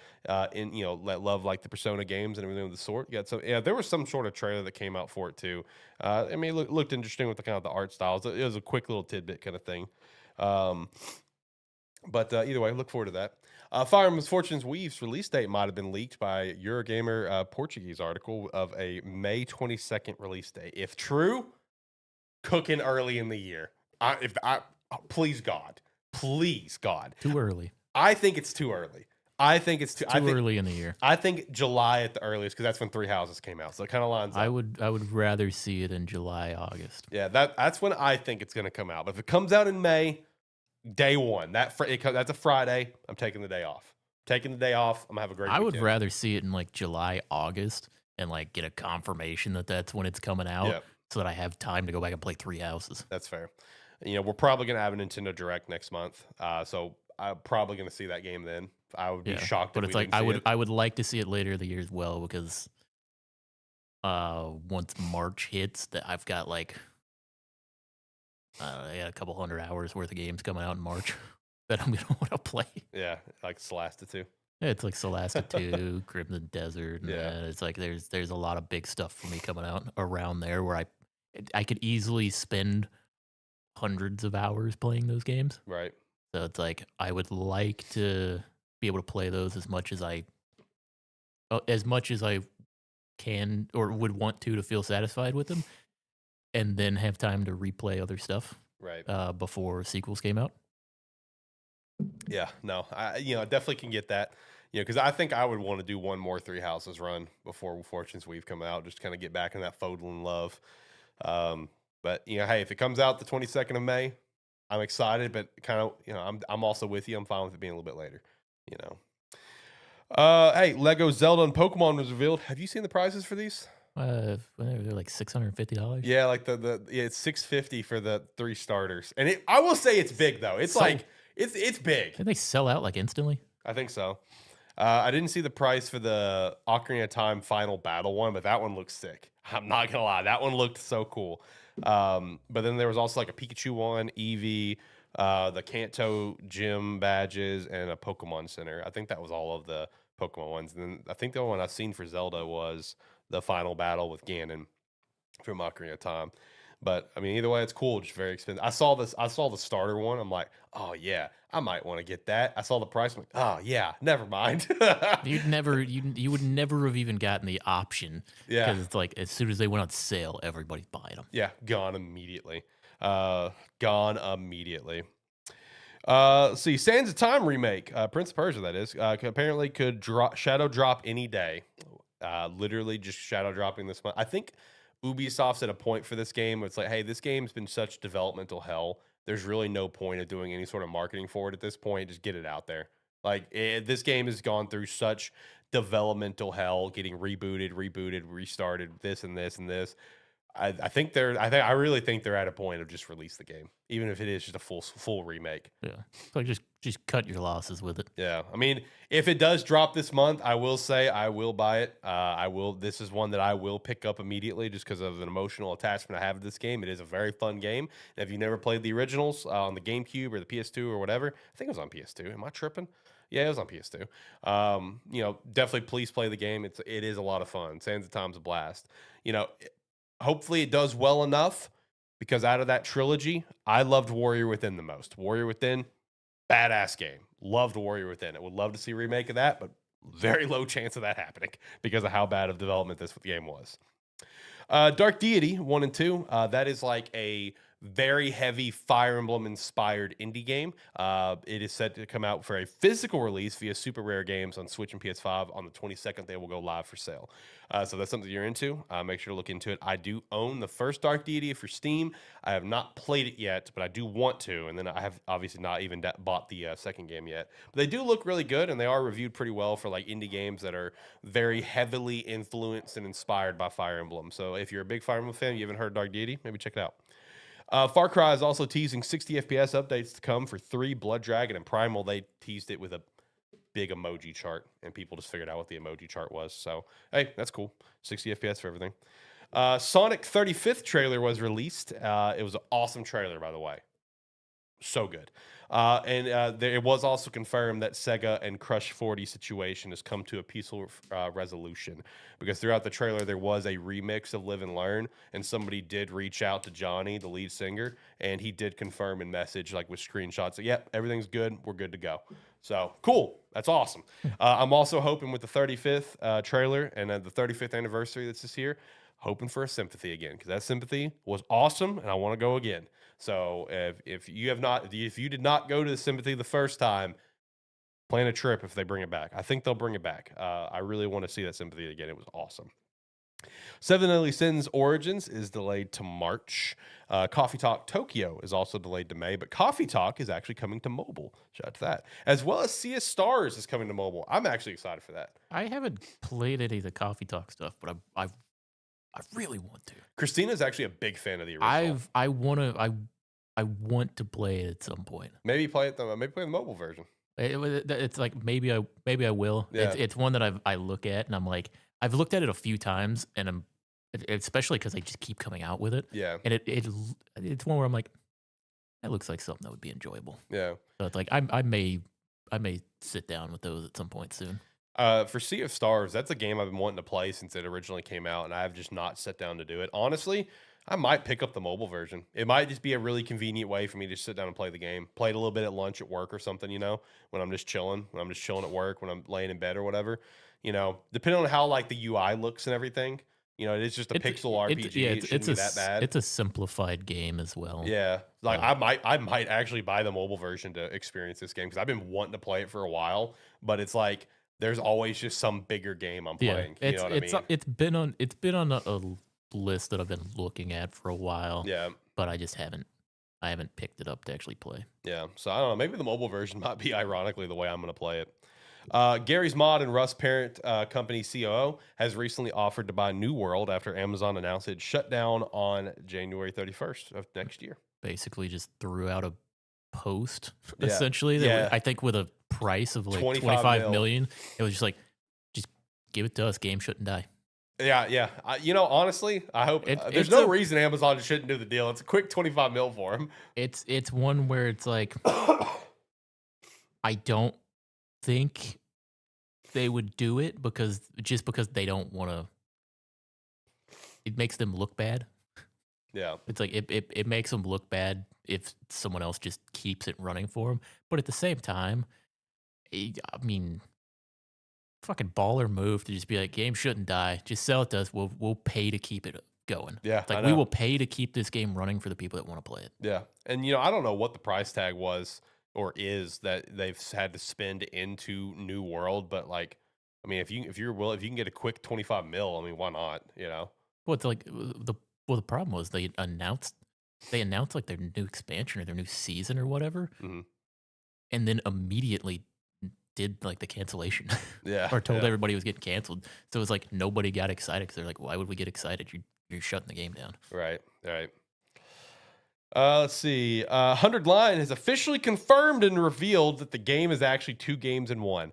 in, you know, that love like the Persona games and everything of the sort. Yeah, there was some sort of trailer that came out for it too. I mean, it looked interesting with the kind of the art styles. It was a quick little tidbit kind of thing. But either way, look forward to that. Fire Emblem's Fortune's Weave's release date might have been leaked by Eurogamer Portuguese article of a May 22nd release date. If true, cooking early in the year. Please God. Too early. I think it's too early. I think it's too early in the year. I think July at the earliest, because that's when Three Houses came out. So it kind of lines up. I would rather see it in July, August. Yeah, that's when I think it's going to come out. But if it comes out in May, day one, that's a Friday. I'm taking the day off. I'm gonna have a great. I would rather see it in like July, August, and like get a confirmation that that's when it's coming out. Yep. So that I have time to go back and play Three Houses. That's fair. You know, we're probably going to have a Nintendo Direct next month. So I'm probably going to see that game then. I would be shocked. But it's like I would like to see it later in the year as well, because once March hits, that I've got like I got a couple hundred hours worth of games coming out in March that I'm gonna want to play. Yeah, like Celeste 2. Yeah, it's like Celeste 2, Crimson Desert. And Yeah. it's like there's a lot of big stuff for me coming out around there where I could easily spend hundreds of hours playing those games. Right. So it's like I would like to be able to play those as much as I can or would want to feel satisfied with them, and then have time to replay other stuff Right. before sequels came out. Yeah. No, I definitely can get that. You know, because I think I would want to do one more Three Houses run before Fortune's Weave come out, just kind of get back in that Fodlin love. But you know, hey, if it comes out the 22nd of May, I'm excited, but kind of, you know, I'm also with you. I'm fine with it being a little bit later, you know. Hey, Lego Zelda and Pokemon was revealed. Have you seen the prices for these? They're like $650. Yeah, like it's $650 for the 3 starters. And I will say it's big though. It's like it's big. Did they sell out like instantly? I think so. I didn't see the price for the Ocarina of Time Final Battle one, but that one looks sick. I'm not gonna lie, that one looked so cool. But then there was also like a Pikachu one, Eevee, the Kanto gym badges, and a Pokemon Center. I think that was all of the Pokemon ones. And then I think the only one I've seen for Zelda was the Final Battle with Ganon from Ocarina of Time. But I mean, either way, it's cool. Just very expensive. I saw the starter one. I'm like, oh yeah, I might want to get that. I saw the price. I'm like, oh yeah, never mind. You would never have even gotten the option. Yeah, because it's like as soon as they went on sale, everybody's buying them. Yeah, gone immediately. See, Sands of Time remake, Prince of Persia, that is, apparently could shadow drop any day. Literally just shadow dropping this month. I think Ubisoft's at a point for this game where it's like, hey, this game's been such developmental hell. There's really no point of doing any sort of marketing for it at this point. Just get it out there. Like, this game has gone through such developmental hell, getting rebooted, restarted, this and this and this. I I really think they're at a point of just release the game, even if it is just a full remake. Yeah, like just cut your losses with it. Yeah, I mean, if it does drop this month, I will say I will buy it. I will. This is one that I will pick up immediately just because of an emotional attachment I have to this game. It is a very fun game. And if you never played the originals on the GameCube or the PS2 or whatever, I think it was on PS2. Am I tripping? Yeah, it was on PS2. Definitely please play the game. It is a lot of fun. Sands of Time's a blast. You know, hopefully it does well enough because out of that trilogy, I loved Warrior Within the most. Warrior Within, badass game. Loved Warrior Within. I would love to see a remake of that, but very low chance of that happening because of how bad of development this game was. Dark Deity 1 and 2. That is like a very heavy Fire Emblem inspired indie game. It is set to come out for a physical release via Super Rare Games on Switch and PS5 on the 22nd. They will go live for sale. So that's something you're into. Make sure to look into it. I do own the first Dark Deity for Steam. I have not played it yet, but I do want to. And then I have obviously not even bought the second game yet. But they do look really good, and they are reviewed pretty well for like indie games that are very heavily influenced and inspired by Fire Emblem. So if you're a big Fire Emblem fan, you haven't heard Dark Deity, maybe check it out. Far Cry is also teasing 60 FPS updates to come for 3, Blood Dragon, and Primal. They teased it with a big emoji chart, and people just figured out what the emoji chart was. So, hey, that's cool. 60 FPS for everything. Sonic 35th trailer was released. It was an awesome trailer, by the way. So good. It was also confirmed that Sega and Crush 40 situation has come to a peaceful resolution, because throughout the trailer there was a remix of Live and Learn, and somebody did reach out to Johnny, the lead singer, and he did confirm in message, like with screenshots, that, yep, everything's good, we're good to go. So cool. That's awesome. I'm also hoping with the 35th trailer and the 35th anniversary that's this year, hoping for a Sympathy again, because that Sympathy was awesome and I want to go again. So if you did not go to the Sympathy the first time, plan a trip if they bring it back. I think they'll bring it back. I really want to see that Sympathy again. It was awesome. Seven Deadly Sins Origins is delayed to March. Coffee Talk Tokyo is also delayed to May, but Coffee Talk is actually coming to mobile. Shout out to that. As well as Sea of Stars is coming to mobile. I'm actually excited for that. I haven't played any of the Coffee Talk stuff, but I really want to. Christina's actually a big fan of the original. I want to play it at some point. Maybe play the mobile version. It's like maybe I will. Yeah. It's one that I look at and I'm like, I've looked at it a few times, and especially because they just keep coming out with it. Yeah. And it's one where I'm like, that looks like something that would be enjoyable. Yeah. So it's like I may sit down with those at some point soon. For Sea of Stars, that's a game I've been wanting to play since it originally came out, and I have just not sat down to do it. Honestly, I might pick up the mobile version. It might just be a really convenient way for me to sit down and play the game. Play it a little bit at lunch at work or something, when I'm just chilling. When I'm just chilling at work, when I'm laying in bed or whatever. Depending on how like the UI looks and everything. It is just a pixel RPG. It shouldn't be that bad. It's a simplified game as well. Yeah, like I might actually buy the mobile version to experience this game, because I've been wanting to play it for a while, but it's like there's always just some bigger game I'm playing. You know what I mean? It's been on a list that I've been looking at for a while. Yeah, but I haven't picked it up to actually play. Yeah, so I don't know. Maybe the mobile version might be ironically the way I'm going to play it. Gary's Mod and Rust parent company COO has recently offered to buy New World after Amazon announced it shut down on January 31st of next year. Basically just threw out a post, Yeah. essentially. Yeah. I think with a price of like 25 million. It was just like, just give it to us. Game shouldn't die. Yeah. Honestly, I hope there's no reason Amazon shouldn't do the deal. It's a quick 25 mil for them. It's one where it's like, I don't think they would do it because they don't want to. It makes them look bad. Yeah, it's like it makes them look bad if someone else just keeps it running for them. But at the same time, I mean, fucking baller move to just be like, game shouldn't die. Just sell it to us. We'll pay to keep it going. Yeah, it's like we will pay to keep this game running for the people that want to play it. Yeah, and I don't know what the price tag was or is that they've had to spend into New World, but like, I mean, if you can get a quick 25 mil, I mean, why not? Well, it's like the problem was they announced like their new expansion or their new season or whatever, mm-hmm. and then immediately did like the cancellation. Yeah. Or told everybody it was getting canceled. So it was like nobody got excited because they're like, why would we get excited? You're shutting the game down. Right. Let's see. 100 Line has officially confirmed and revealed that the game is actually 2 games in 1.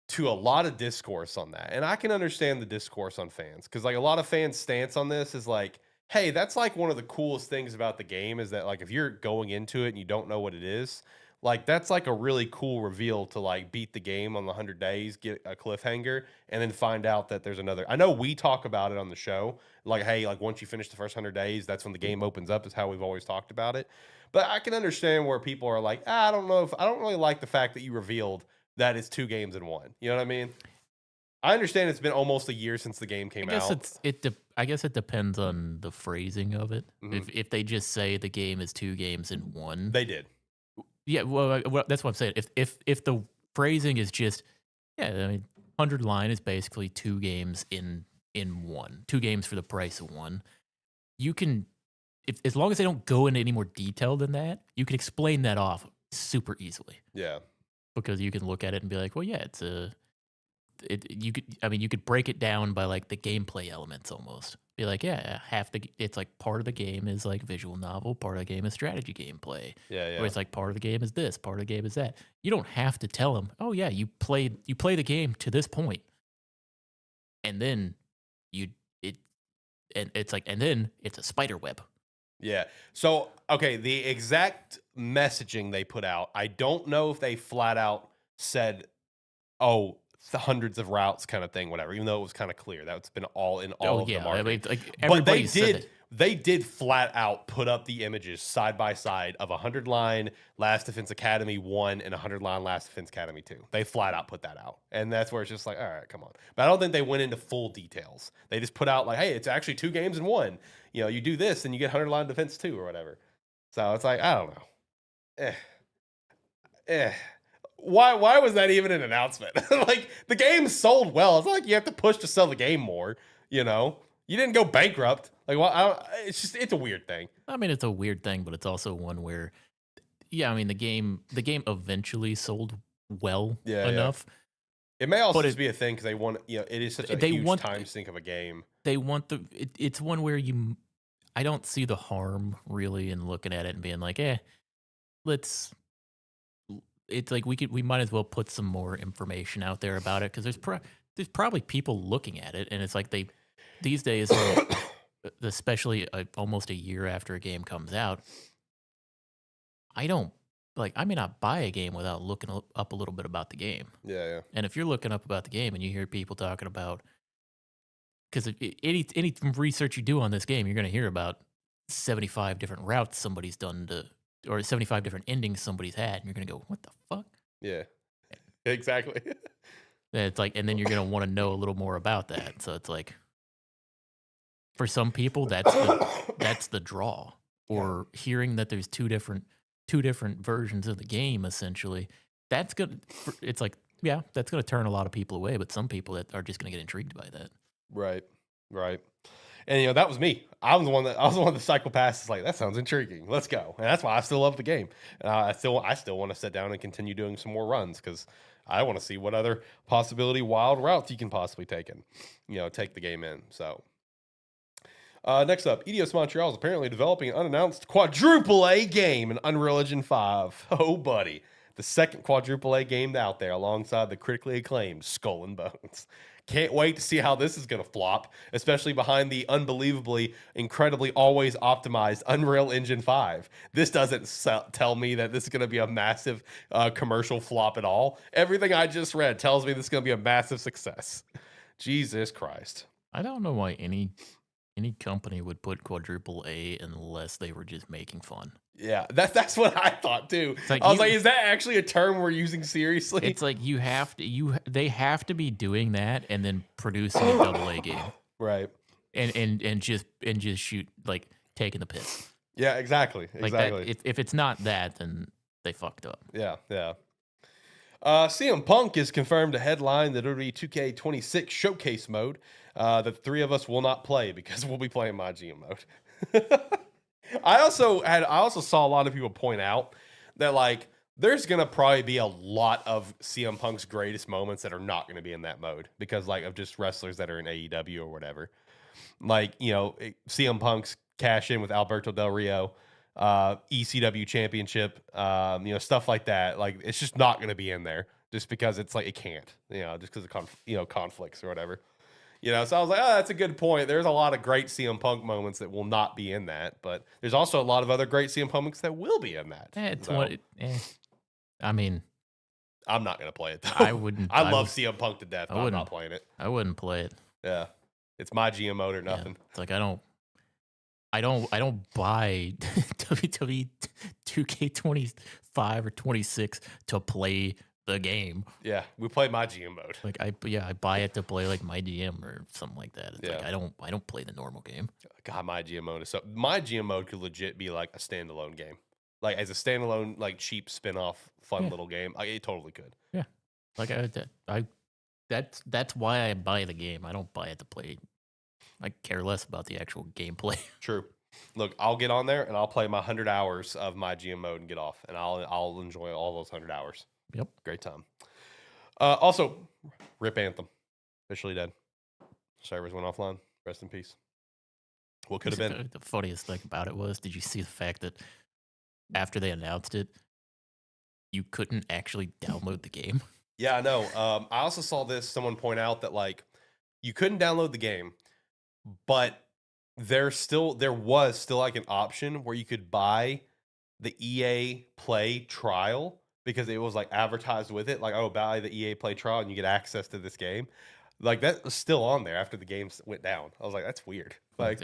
To a lot of discourse on that. And I can understand the discourse on fans because like a lot of fans' stance on this is like, hey, that's like one of the coolest things about the game is that like if you're going into it and you don't know what it is, like that's like a really cool reveal to like beat the game on the 100 days, get a cliffhanger, and then find out that there's another. I know we talk about it on the show, like, hey, like once you finish the first 100 days, that's when the game opens up, is how we've always talked about it. But I can understand where people are like, I don't know if I don't really like the fact that you revealed that it's 2 games in 1. You know what I mean? I understand it's been almost a year since the game came out. I guess it depends on the phrasing of it. Mhm. If they just say the game is 2 games in 1, They did. yeah. Well, that's what I'm saying. If the phrasing is just, yeah, I mean, 100 Line is basically 2 games in 1, 2 games for the price of 1. You can, if as long as they don't go into any more detail than that, you can explain that off super easily. Yeah. Because you can look at it and be like, well, yeah, you could break it down by like the gameplay elements almost. Be like, yeah, it's like part of the game is like visual novel, part of the game is strategy gameplay. Yeah. Or it's like part of the game is this, part of the game is that. You don't have to tell them, oh yeah, you play the game to this point, and then and then it's a spider web. Yeah. So, okay, the exact messaging they put out, I don't know if they flat out said, oh, the hundreds of routes kind of thing, whatever, even though it was kind of clear. That's been all of the marketing. I mean, like But everybody said it. they did flat out put up the images side by side of 100 Line Last Defense Academy 1 and 100 Line Last Defense Academy 2. They flat out put that out. And that's where it's just like, all right, come on. But I don't think they went into full details. They just put out like, hey, it's actually 2 games in 1. You know, you do this and you get 100 Line Defense 2 or whatever. So it's like, I don't know. Why was that even an announcement? Like the game sold well. It's not like you have to push to sell the game more, you know? You didn't go bankrupt. Like, well, it's a weird thing. I mean, it's a weird thing, but it's also one where, yeah, I mean, the game eventually sold well enough. It may also just be a thing because they want, you know, it is such a huge time sink of a game. They want it's one where I don't see the harm really in looking at it and being like, it's like we might as well put some more information out there about it because there's probably people looking at it and it's like these days, especially almost a year after a game comes out, I may not buy a game without looking up a little bit about the game. Yeah. And if you're looking up about the game and you hear people talking about, because any research you do on this game, you're going to hear about 75 different routes somebody's done or 75 different endings somebody's had, and you're going to go, what the fuck? Yeah, exactly. It's like, and then you're going to want to know a little more about that. So it's like, for some people, that's the draw. Or hearing that there's two different versions of the game, essentially, that's good. It's like, yeah, that's going to turn a lot of people away, but some people that are just going to get intrigued by that. Right. And you know, that was me. I was the one of the psychopaths. Like, that sounds intriguing. Let's go. And that's why I still love the game. And I still want to sit down and continue doing some more runs because I want to see what other wild routes you can possibly take the game in. So next up, Eidos Montreal is apparently developing an unannounced quadruple A game in Unreal Engine 5. Oh, buddy. The second quadruple A game out there alongside the critically acclaimed Skull and Bones. Can't wait to see how this is going to flop, especially behind the unbelievably, incredibly always optimized Unreal Engine 5. This doesn't tell me that this is going to be a massive commercial flop at all. Everything I just read tells me this is going to be a massive success. Jesus Christ. I don't know why any company would put quadruple A unless they were just making fun. Yeah, that's what I thought too. I was like, is that actually a term we're using seriously? It's like they have to be doing that and then producing a double A game. Right. And just shoot, like, taking the piss. Yeah, exactly. Like that, if it's not that, then they fucked up. Yeah. CM Punk is confirmed to headline the WWE 2K26 showcase mode. The 3 of us will not play because we'll be playing my GM mode. I also saw a lot of people point out that, like, there's gonna probably be a lot of CM Punk's greatest moments that are not gonna be in that mode because like of just wrestlers that are in AEW or whatever. Like, CM Punk's cash in with Alberto Del Rio, ECW championship, stuff like that. Like, it's just not going to be in there just because it's like, it can't, just because of, conflicts or whatever. So I was like, oh, that's a good point. There's a lot of great CM Punk moments that will not be in that, but there's also a lot of other great CM Punk moments that will be in that. I mean, I'm not going to play it though. I wouldn't. I love CM Punk to death, but I'm not playing it. I wouldn't play it. Yeah. It's my GM mode or nothing. Yeah. It's like I don't buy WWE 2K25 or 26 to play the game. Yeah, we play my GM mode. Like I buy it to play like my GM or something like that. It's like I don't play the normal game. God, my GM mode is so my GM mode could legit be like a standalone game. Like as a standalone, like cheap spin-off, fun little game. Like, it totally could. Yeah. Like that's why I buy the game. I don't buy it to play. I care less about the actual gameplay. True. Look, I'll get on there and I'll play my 100 hours of my GM mode and get off, and I'll enjoy all those 100 hours. Yep. Great time. Also, rip Anthem. Officially dead. Servers went offline. Rest in peace. What could have been? The funniest thing about it was, did you see the fact that after they announced it, you couldn't actually download the game? Yeah, I know. I also saw someone point out that like you couldn't download the game, but there was still like an option where you could buy the EA Play trial because it was like advertised with it, like, oh, buy the EA Play trial and you get access to this game. Like that was still on there after the game went down. I was like, that's weird. Like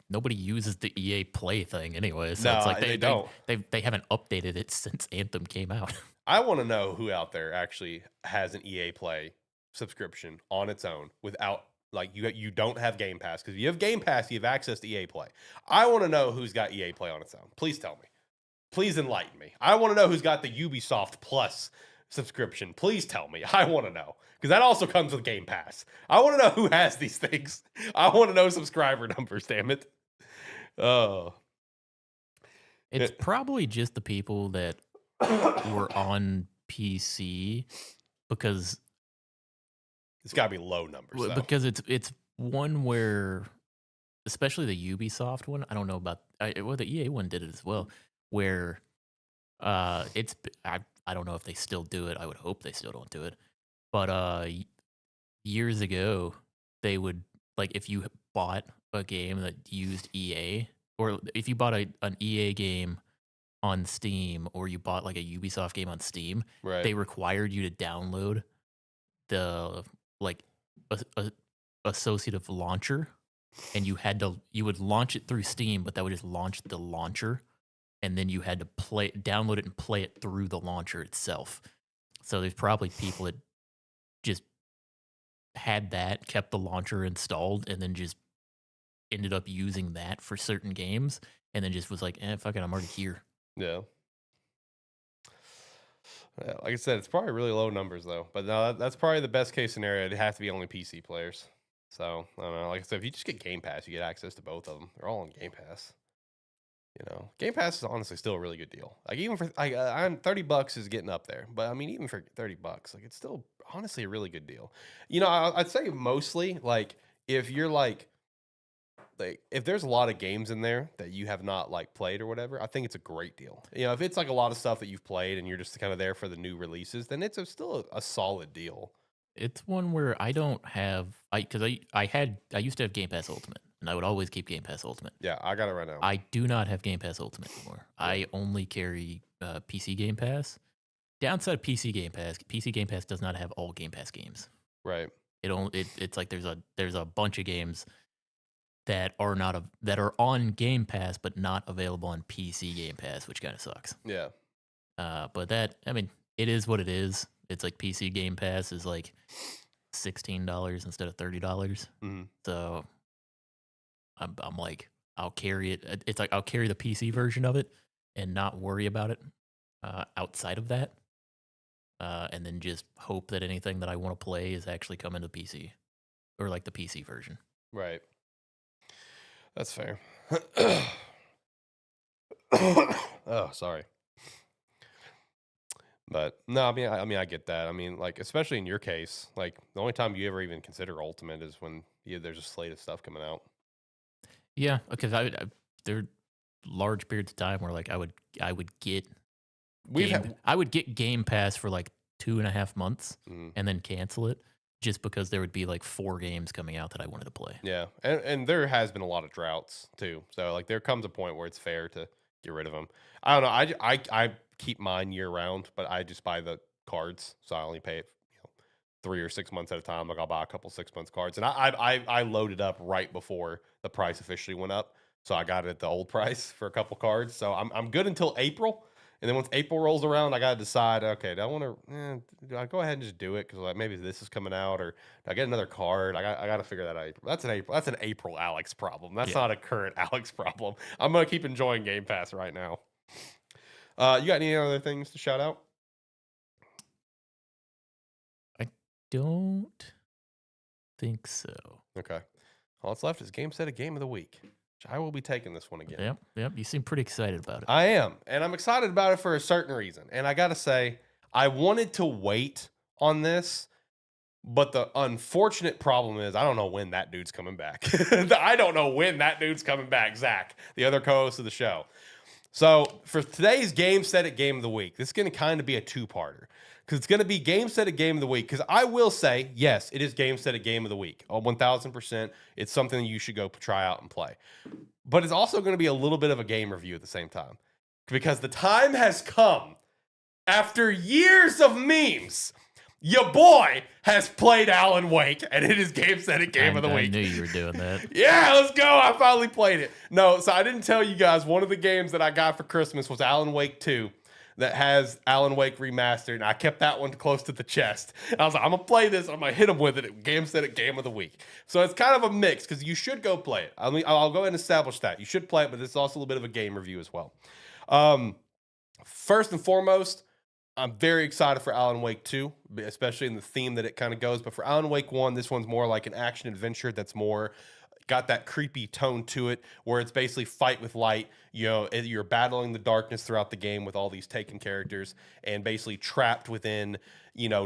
nobody uses the EA Play thing anyway, so no, it's like they don't. They haven't updated it since Anthem came out. I want to know who out there actually has an EA Play subscription on its own without. Like you don't have Game Pass, because if you have Game Pass, you have access to EA Play. I want to know who's got EA Play on its own. Please tell me. Please enlighten me. I want to know who's got the Ubisoft Plus subscription. Please tell me. I want to know, because that also comes with Game Pass. I want to know who has these things. I want to know subscriber numbers. Damn it. Oh, it's probably just the people that were on PC, because it's got to be low numbers, though. Because it's one where, especially the Ubisoft one, I don't know about, the EA one did it as well, where I don't know if they still do it. I would hope they still don't do it. But years ago, they would, like, if you bought a game that used EA, or if you bought an EA game on Steam, or you bought like a Ubisoft game on Steam, right, they required you to download the like associative launcher, and you would launch it through Steam, but that would just launch the launcher, and then you had to download it and play it through the launcher itself. So there's probably people that just had that, kept the launcher installed, and then just ended up using that for certain games, and then just was like, fuck it, I'm already here. Yeah. Yeah, like I said, it's probably really low numbers, though. But no, that's probably the best case scenario. It'd have to be only PC players. So, I don't know. Like I said, if you just get Game Pass, you get access to both of them. They're all on Game Pass. Game Pass is honestly still a really good deal. Like, even for, I'm $30 is getting up there. But, I mean, even for $30, like, it's still honestly a really good deal. I'd say mostly, like, if you're, like, if there's a lot of games in there that you have not like played or whatever, I think it's a great deal. If it's like a lot of stuff that you've played and you're just kind of there for the new releases, then it's still a solid deal. It's one where I don't have, because I used to have Game Pass Ultimate, and I would always keep Game Pass Ultimate. Yeah, I got it right now. I do not have Game Pass Ultimate anymore. Yeah. I only carry PC Game Pass. Downside of PC Game Pass does not have all Game Pass games. Right. It's like there's a bunch of games that are on Game Pass but not available on PC Game Pass, which kind of sucks. Yeah. But it is what it is. It's like PC Game Pass is like $16 instead of $30. Mm-hmm. So I'm like, I'll carry it. It's like I'll carry the PC version of it and not worry about it outside of that. And then just hope that anything that I want to play is actually coming to PC, or like the PC version. Right. That's fair. Oh, sorry. But no, I mean, I get that. I mean, like, especially in your case, like, the only time you ever even consider Ultimate is when there's a slate of stuff coming out. Yeah, because there are large periods of time where like I would get We've had, I would get Game Pass for like 2.5 months mm, and then cancel it just because there would be like 4 games coming out that I wanted to play. yeah, and there has been a lot of droughts too. So like, there comes a point where it's fair to get rid of them. I don't know. I keep mine year round, but I just buy the cards, so I only pay it 3 or 6 months at a time. Like, I'll buy a couple 6 months cards, and I loaded up right before the price officially went up, so I got it at the old price for a couple cards. So I'm good until April, and then once April rolls around, I gotta decide. Okay, do I want to? Do I go ahead and just do it because like maybe this is coming out, or do I get another card? I got to figure that out. That's an April. That's an April Alex problem. That's Yeah. not a current Alex problem. I'm gonna keep enjoying Game Pass right now. You got any other things to shout out? I don't think so. Okay. All that's left is Gamestead Game of the Week, which I will be taking this one again. Yep. You seem pretty excited about it. I am, and I'm excited about it for a certain reason. And I got to say, I wanted to wait on this, but the unfortunate problem is I don't know when that dude's coming back. I don't know when that dude's coming back, Zach, the other co-host of the show. So for today's Game of the Week, this is going to kind of be a two-parter because it's going to be Game of the Week. Because I will say, yes, it is Game of the Week. 1000%. It's something you should go try out and play. But it's also going to be a little bit of a game review at the same time because the time has come after years of memes. Your boy has played Alan Wake, and it is Game of the Week. I knew you were doing that. Yeah, let's go. I finally played it. No, so I didn't tell you guys, one of the games that I got for Christmas was Alan Wake 2 that has Alan Wake Remastered, and I kept that one close to the chest. And I was like, I'm going to play this. I'm going to hit him with it at Game of the Week. So it's kind of a mix because you should go play it. I mean, I'll go ahead and establish that. You should play it, but it's also a little bit of a game review as well. First and foremost, I'm very excited for Alan Wake 2, especially in the theme that it kind of goes. But for Alan Wake 1, this one's more like an action adventure that's more got that creepy tone to it, where it's basically fight with light. You're battling the darkness throughout the game with all these taken characters and basically trapped within,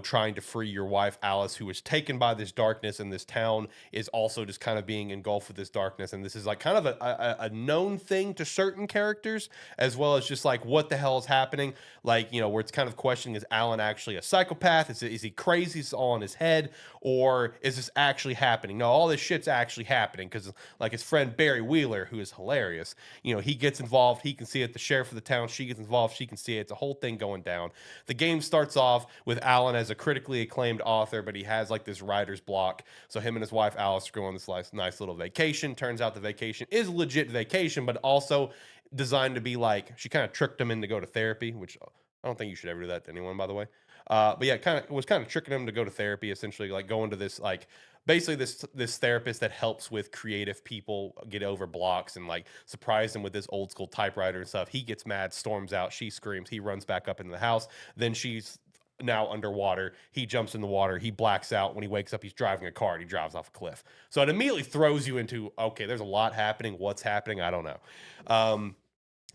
trying to free your wife, Alice, who was taken by this darkness, and this town is also just kind of being engulfed with this darkness. And this is like kind of a known thing to certain characters, as well as just like, what the hell is happening? Like, where it's kind of questioning, is Alan actually a psychopath? Is he crazy? Is all in his head? Or is this actually happening? No, all this shit's actually happening because, like, his friend Barry Wheeler, who is hilarious, he gets involved. He can see it. The sheriff of the town, she gets involved. She can see it. It's a whole thing going down. The game starts off with Alan as a critically acclaimed author, but he has like this writer's block. So him and his wife Alice go on this nice little vacation. Turns out the vacation is a legit vacation, but also designed to be like, she kind of tricked him in to go to therapy, which I don't think you should ever do that to anyone, by the way. But yeah, it was kind of tricking him to go to therapy, essentially, like going to this, like, basically this therapist that helps with creative people get over blocks and like surprise them with this old school typewriter and stuff. He gets mad, storms out, she screams, he runs back up into the house. Then she's now underwater. He jumps in the water. He blacks out. When he wakes up, he's driving a car and he drives off a cliff. So it immediately throws you into, okay, there's a lot happening. What's happening? I don't know.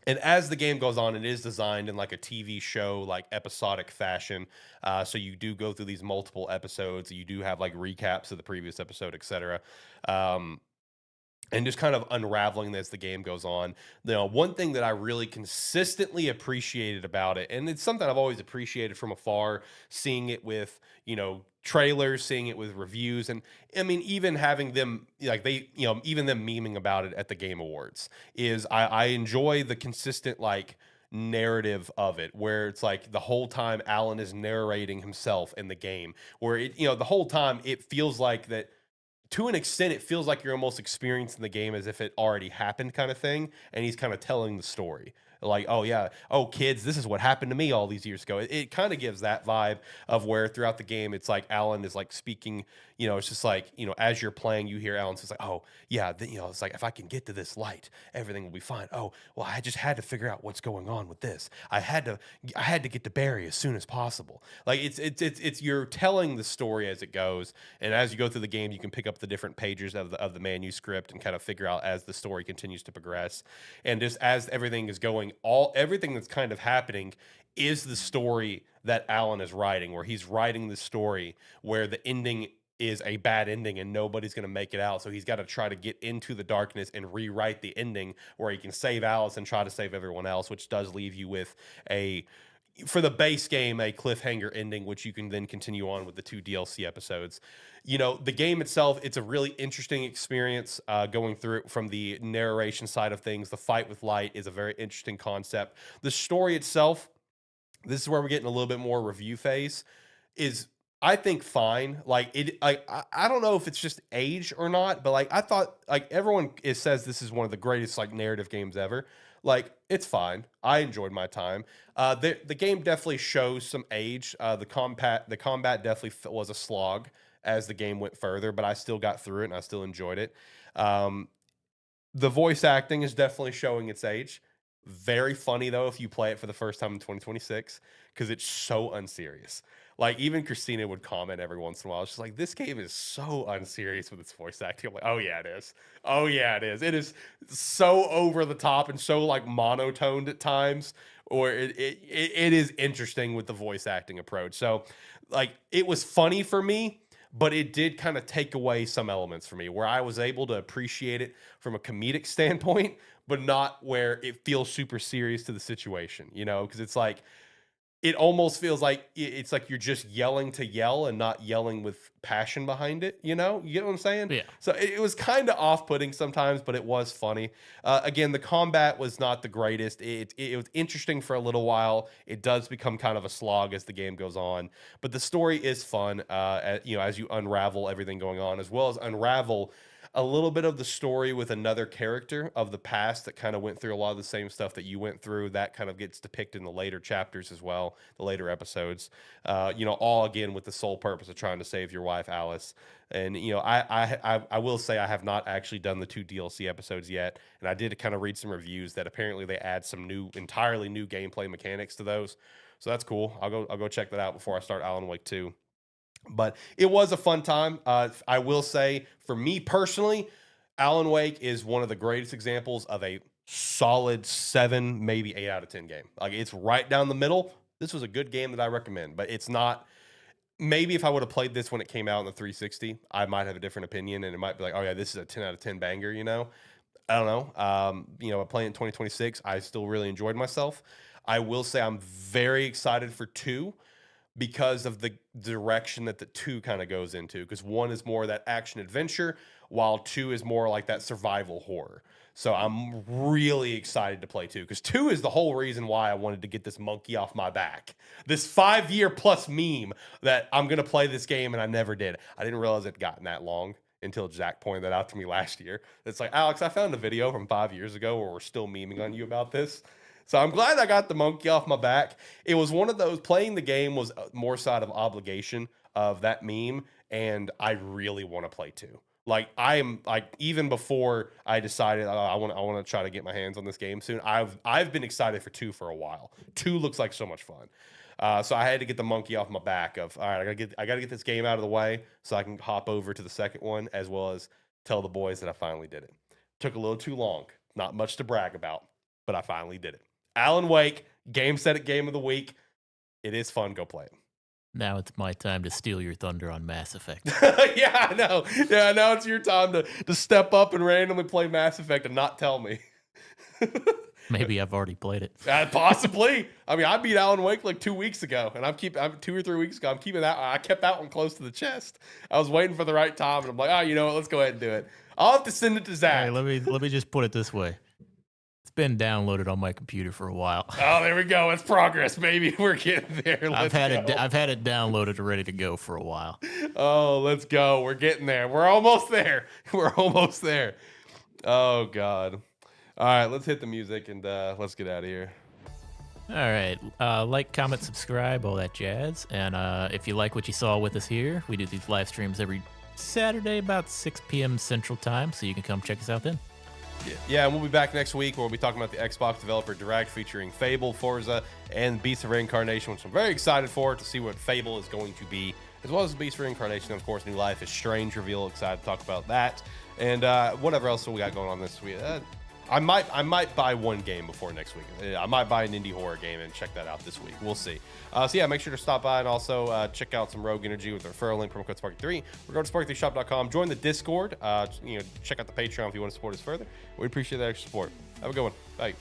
And as the game goes on, it is designed in like a TV show, like episodic fashion. So you do go through these multiple episodes. You do have like recaps of the previous episode, etc. And just kind of unraveling as the game goes on. One thing that I really consistently appreciated about it, and it's something I've always appreciated from afar, seeing it with, trailers, seeing it with reviews, and I mean, even having them, like even them memeing about it at the Game Awards, is I enjoy the consistent, like, narrative of it, where it's like the whole time Alan is narrating himself in the game, where the whole time it feels like that, to an extent, it feels like you're almost experiencing the game as if it already happened, kind of thing. And he's kind of telling the story. Like, oh, yeah, oh, kids, this is what happened to me all these years ago. It kind of gives that vibe of where throughout the game, it's like Alan is like speaking, it's just like, as you're playing, you hear Alan says like, oh, yeah, it's like, if I can get to this light, everything will be fine. Oh, well, I just had to figure out what's going on with this. I had to get to Barry as soon as possible. Like, it's you're telling the story as it goes. And as you go through the game, you can pick up the different pages of the manuscript and kind of figure out as the story continues to progress. And just as everything is going showing everything that's kind of happening is the story that Alan is writing, where he's writing the story where the ending is a bad ending and nobody's going to make it out. So he's got to try to get into the darkness and rewrite the ending where he can save Alice and try to save everyone else, which does leave you with for the base game, a cliffhanger ending, which you can then continue on with the 2 DLC episodes. You know, the game itself, it's a really interesting experience going through it from the narration side of things. The fight with light is a very interesting concept. The story itself, this is where we're getting a little bit more review phase, is I think fine. Like I don't know if it's just age or not, but like I thought, like everyone says this is one of the greatest like narrative games ever. Like it's fine. I enjoyed my time. The game definitely shows some age. The combat definitely was a slog as the game went further, but I still got through it and I still enjoyed it. The voice acting is definitely showing its age. Very funny though if you play it for the first time in 2026 because it's so unserious. Like even Christina would comment every once in a while. She's like, "This game is so unserious with its voice acting." I'm like, "Oh yeah, it is. Oh yeah, it is. It is so over the top and so like monotoned at times, or it is interesting with the voice acting approach." So, like, it was funny for me, but it did kind of take away some elements for me where I was able to appreciate it from a comedic standpoint, but not where it feels super serious to the situation. You know, because it's like, it almost feels like it's like you're just yelling to yell and not yelling with passion behind it. You know, you get what I'm saying? Yeah. So it was kind of off-putting sometimes, but it was funny. Again, the combat was not the greatest. It was interesting for a little while. It does become kind of a slog as the game goes on, but the story is fun. You know, as you unravel everything going on, as well as unravel a little bit of the story with another character of the past that kind of went through a lot of the same stuff that you went through. That kind of gets depicted in the later chapters as well, the later episodes. You know, all again with the sole purpose of trying to save your wife, Alice. And you know, I will say I have not actually done the 2 DLC episodes yet, and I did kind of read some reviews that apparently they add some entirely new gameplay mechanics to those. So that's cool. I'll go check that out before I start Alan Wake 2. But it was a fun time. I will say, for me personally, Alan Wake is one of the greatest examples of a solid 7, maybe 8 out of 10 game. Like it's right down the middle. This was a good game that I recommend, but it's not. Maybe if I would have played this when it came out on the 360, I might have a different opinion, and it might be like, oh yeah, this is a 10 out of 10 banger. You know, I don't know. You know, playing in 2026, I still really enjoyed myself. I will say I'm very excited for 2. Because of the direction that the 2 kind of goes into, because 1 is more that action adventure, while 2 is more like that survival horror. So I'm really excited to play 2, because 2 is the whole reason why I wanted to get this monkey off my back. This 5-year plus meme that I'm going to play this game, and I never did. I didn't realize it had gotten that long until Jack pointed that out to me last year. It's like, Alex, I found a video from 5 years ago where we're still memeing on you about this. So I'm glad I got the monkey off my back. It was one of those, playing the game was more side of obligation of that meme, and I really want to play 2. Like I am, like, even before I decided I want to try to get my hands on this game soon. I've been excited for 2 for a while. 2 looks like so much fun. So I had to get the monkey off my back of, all right, I gotta get this game out of the way so I can hop over to the second one, as well as tell the boys that I finally did it. Took a little too long. Not much to brag about, but I finally did it. Alan Wake, Gamestetic Game of the Week. It is fun. Go play it. Now it's my time to steal your thunder on Mass Effect. Yeah, I know. Yeah, now it's your time to step up and randomly play Mass Effect and not tell me. Maybe I've already played it. Possibly. I mean, I beat Alan Wake like 2 weeks ago, and I'm 2 or 3 weeks ago. I'm keeping that. I kept that one close to the chest. I was waiting for the right time, and I'm like, oh, you know what? Let's go ahead and do it. I'll have to send it to Zach. Hey, let me just put it this way. It's been downloaded on my computer for a while. Oh, there we go. It's progress, baby. We're getting there. I've had it downloaded and ready to go for a while. Oh, let's go. We're getting there. We're almost there. We're almost there. Oh, God. All right, let's hit the music and let's get out of here. All right. Like, comment, subscribe, all that jazz. And if you like what you saw with us here, we do these live streams every Saturday about 6 p.m. Central Time, so you can come check us out then. Yeah, and we'll be back next week where we'll be talking about the Xbox Developer Direct featuring Fable, Forza, and Beast of Reincarnation, which I'm very excited for, to see what Fable is going to be, as well as Beast of Reincarnation, and of course, New Life is Strange reveal. Excited to talk about that. And whatever else we got going on this week. I might buy one game before next week. I might buy an indie horror game and check that out this week. We'll see. So yeah, make sure to stop by and also check out some Rogue Energy with the referral link, promo code Sparky3. Or go to sparky3shop.com. Join the Discord. Check out the Patreon if you want to support us further. We appreciate that extra support. Have a good one. Bye.